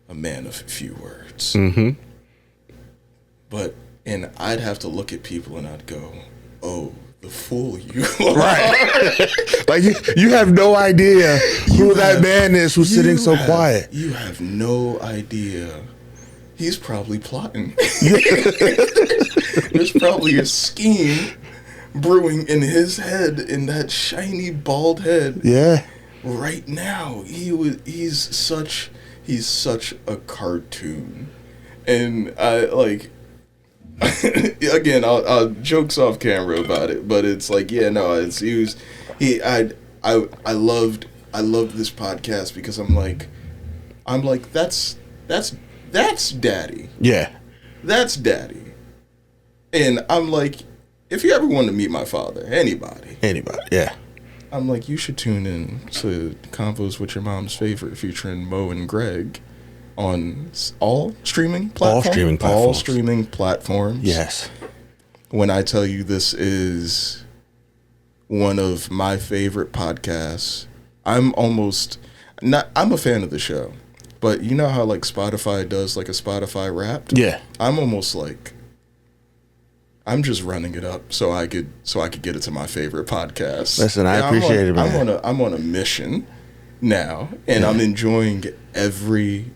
A man of few words. Mm-hmm. And I'd have to look at people and I'd go, oh, the fool you are. Right. Like you have no idea who that man is who's sitting so quiet. You have no idea. He's probably plotting. There's probably a scheme brewing in his head, in that shiny bald head. Yeah. Right now, he's such a cartoon, and I like. Again, I'll jokes off camera about it, but it's like, yeah, no, it's used. I loved this podcast because I'm like that's daddy. Yeah. That's daddy, and I'm like, if you ever want to meet my father, anybody, Yeah. I'm like, you should tune in to Convos with Your Mom's Favorite, featuring Mo and Greg on all streaming platforms. All streaming platforms. Yes. When I tell you this is one of my favorite podcasts, I'm a fan of the show, but you know how like Spotify does like a Spotify Wrapped? Yeah. I'm almost like, I'm just running it up so I could get it to my favorite podcast. Listen, I appreciate it, man. I'm on a mission now, and I'm enjoying every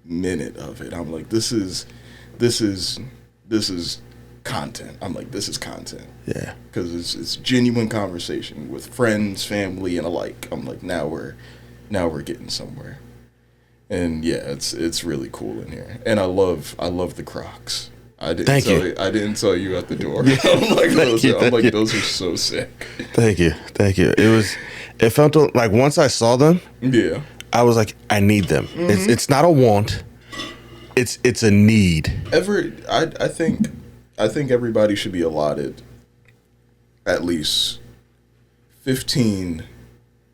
minute of it. I'm like, this is content. I'm like, this is content. Yeah. Because it's genuine conversation with friends, family, and alike. I'm like, now we're getting somewhere. And yeah, it's really cool in here, and I love the Crocs. I didn't tell you at the door. Those are so sick. Thank you. It felt like once I saw them, Yeah, I was like, I need them. It's not a want. It's a need. I think everybody should be allotted at least 15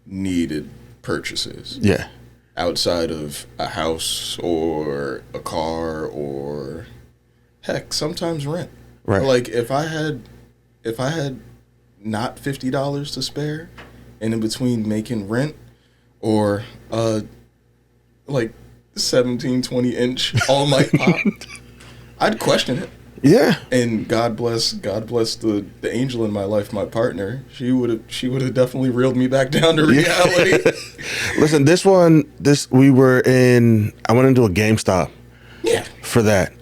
needed purchases. Yeah. Outside of a house or a car or heck, sometimes rent. Right. Like if I had not $50 to spare, and in between making rent or like 17, 20-inch all night pop, I'd question it. Yeah. And God bless the angel in my life, my partner. She would have definitely reeled me back down to reality. Listen, I went into a GameStop. Yeah. For that.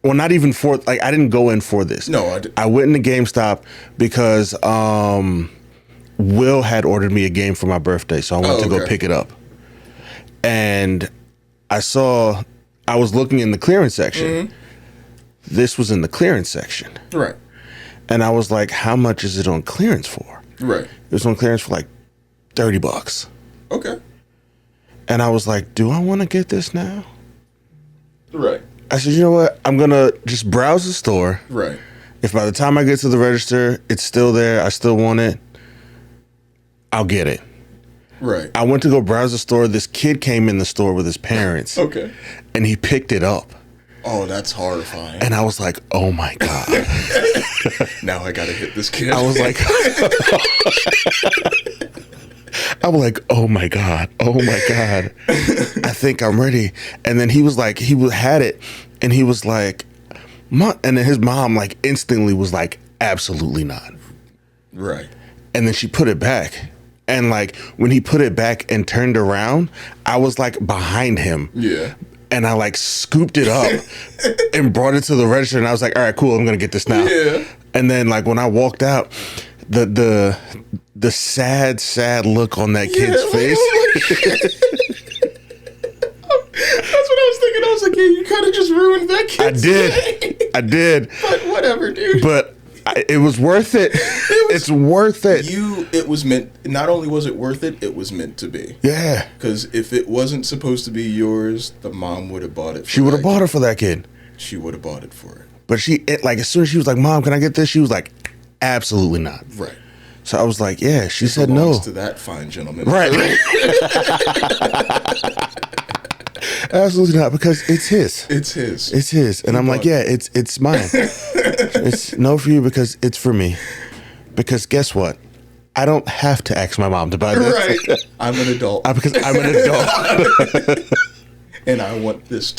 Well, not even for, like, I didn't go in for this. No, I went into GameStop because Will had ordered me a game for my birthday, so I went to go pick it up. And I was looking in the clearance section. Mm-hmm. This was in the clearance section. Right. And I was like, how much is it on clearance for? Right. It was on clearance for like $30. Okay. And I was like, do I want to get this now? Right. I said, you know what? I'm going to just browse the store. Right. If by the time I get to the register, it's still there, I still want it, I'll get it. Right. I went to go browse the store. This kid came in the store with his parents. Okay. And he picked it up. Oh, that's horrifying. And I was like, oh my God. Now I got to hit this kid. I was like, oh my God. Oh my God. I think I'm ready. And then he was like, had it. And he was like, and then his mom like instantly was like, absolutely not. Right. And then she put it back. And like when he put it back and turned around, I was like behind him. Yeah. And I like scooped it up and brought it to the register. And I was like, all right, cool. I'm going to get this now. Yeah. And then like when I walked out, the sad look on that kid's face. That's what I was thinking. I was like, yeah, you kind of just ruined that kid's day. I did. But whatever, dude. But it was worth it. It's worth it. It was meant, not only was it worth it, it was meant to be. Yeah. Because if it wasn't supposed to be yours, the mom would have bought it for She would have bought it for that kid. She would have bought it for it. But as soon as she was like, Mom, can I get this? She was like, absolutely not. Right. So I was like, yeah, she said no. To that fine gentleman. Right. Absolutely not, because it's his. It's his. It's his. And I'm like, yeah, it's mine. It's no for you because it's for me. Because guess what? I don't have to ask my mom to buy this. Right. I'm an adult. Because I'm an adult. And I want this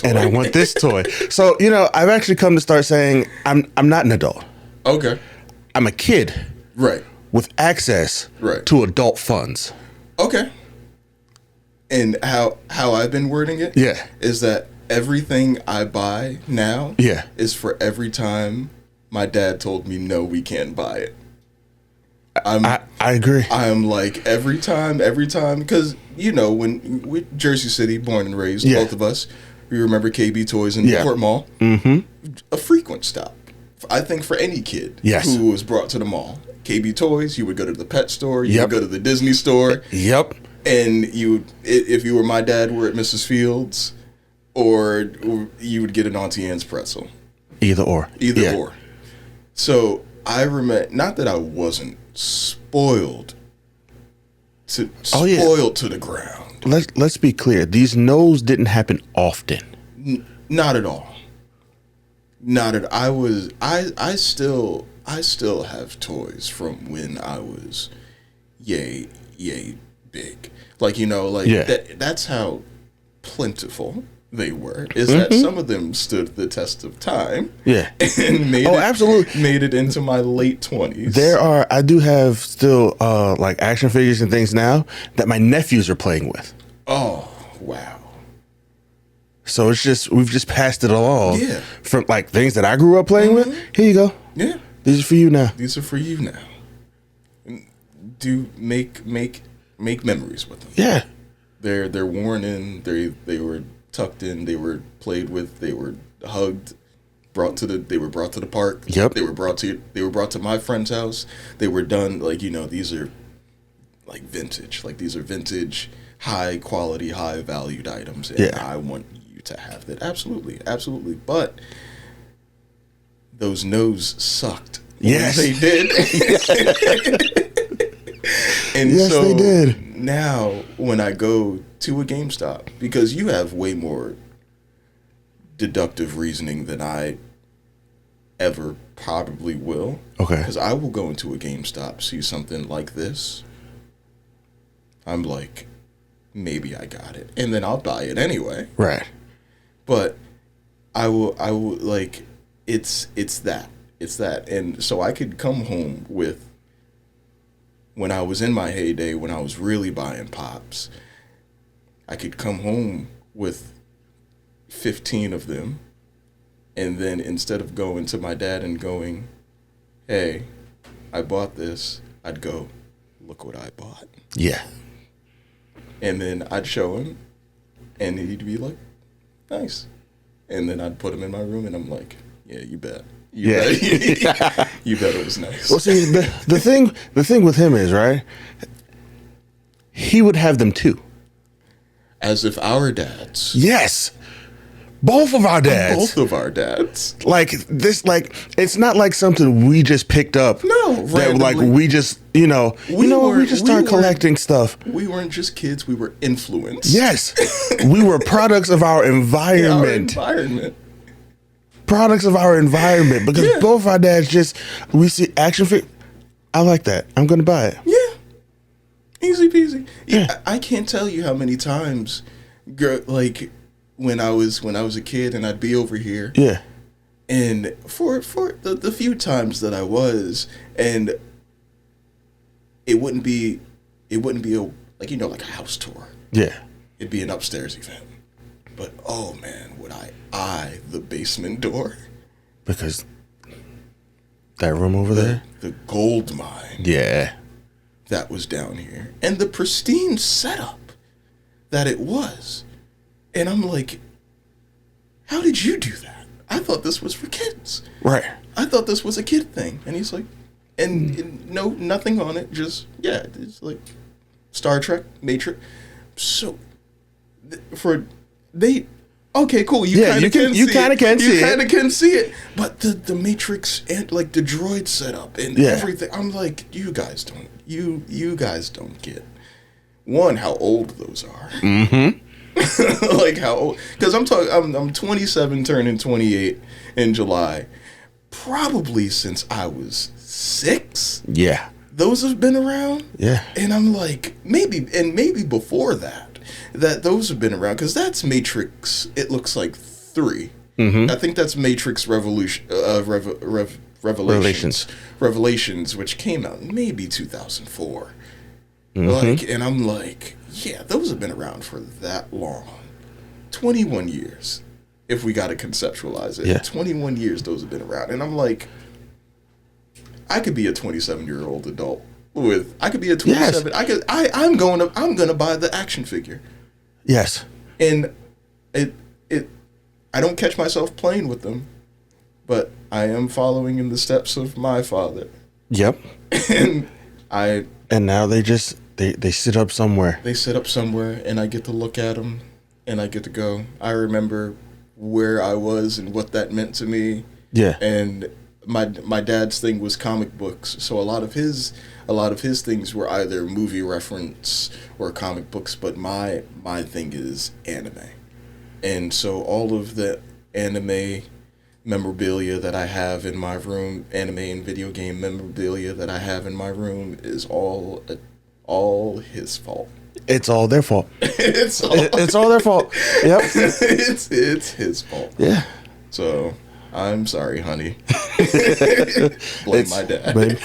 toy. So, I've actually come to start saying I'm not an adult. Okay. I'm a kid. Right. With access to adult funds. Okay. And how I've been wording it is that everything I buy now is for every time my dad told me, no, we can't buy it. I agree. I'm like, every time, because, when we Jersey City, born and raised, both of us, we remember KB Toys in Newport Mall. Mm-hmm. A frequent stop, I think, for any kid who was brought to the mall. KB Toys, you would go to the pet store, you would go to the Disney store. Yep. And if you were my dad, we're at Mrs. Fields, or you would get an Auntie Anne's pretzel. Either or. So I remember, not that I wasn't spoiled to the ground. Let's be clear. These no's didn't happen often. Not at all. Not at. I still have toys from when I was yay big. Like, that's how plentiful they were. Is that some of them stood the test of time. Yeah. And absolutely made it into my late 20s. I do have still like action figures and things now that my nephews are playing with. Oh, wow. So we've just passed it along. Yeah. From like things that I grew up playing with. Here you go. Yeah. These are for you now. Do make memories with them. Yeah. They're worn in. They were tucked in, they were played with, they were hugged, they were brought to the park. Yep. They were brought to my friend's house. They were done, like, these are like vintage. Like, these are vintage, high quality, high valued items. And I want you to have that. Absolutely. Absolutely. But those no's sucked. Yes. They did. And yes, so they did. Now when I go to a GameStop, because you have way more deductive reasoning than I ever probably will. Okay. Because I will go into a GameStop, see something like this. I'm like, maybe I got it. And then I'll buy it anyway. Right. But I will like, it's that. It's that. And so I could come home with, when I was in my heyday, when I was really buying pops, I could come home with 15 of them. And then instead of going to my dad and going, hey, I bought this, I'd go, look what I bought. Yeah. And then I'd show him, and he'd be like, nice. And then I'd put him in my room, and I'm like, yeah, you bet. You bet it was nice. Well, see, the thing with him is, right, he would have them too. As if our dads. Yes. Both of our dads. Both of our dads. Like this, like it's not like something we just picked up. No, that, like randomly. we just, we just start collecting stuff. We weren't just kids; we were influenced. Yes, we were products of our environment. Products of our environment, because both our dads we see action figure. I like that. I'm gonna buy it. Yeah, easy peasy. Yeah. I can't tell you how many times, girl, like. When I was a kid and I'd be over here, and for the few times that I was, and it wouldn't be a like a house tour. Yeah, It'd be an upstairs event. But oh man, would I eye the basement door? because that room over there, the gold mine. yeah, That was down here, and the pristine setup that it was. And I'm like, how did you do that? I thought this was for kids. right. I thought this was a kid thing. And he's like, and no, nothing on it. Just, it's like Star Trek, Matrix. So, okay, cool. You kind of can see it. But the Matrix and like the droid setup and everything. I'm like, you guys don't get, one, how old those are. Mm-hmm. Like how old? Because I'm 27, turning 28 in July. Probably since I was 6. Yeah, Those have been around. yeah, And I'm like, maybe before that those have been around, because that's Matrix. It looks like 3. Mm-hmm. I think that's Matrix Revelations, which came out maybe 2004. Mm-hmm. Like, and I'm like, yeah, those have been around for that long. 21 years, if we got to conceptualize it. Yeah. 21 years those have been around. And I'm like, I could be a 27-year-old adult I could be a 27. Yes. I'm going to buy the action figure. Yes. And I don't catch myself playing with them, but I am following in the steps of my father. Yep. And now they just they sit up somewhere. They sit up somewhere, and I get to look at them, and I get to go. I remember where I was and what that meant to me. Yeah. And my dad's thing was comic books, so a lot of his things were either movie reference or comic books. But my thing is anime, and so all of the anime memorabilia that I have in my room, anime and video game memorabilia that I have in my room, is all his fault. It's all their fault. It's all their fault. Yep. It's his fault. Yeah. So I'm sorry, honey. Blame my dad.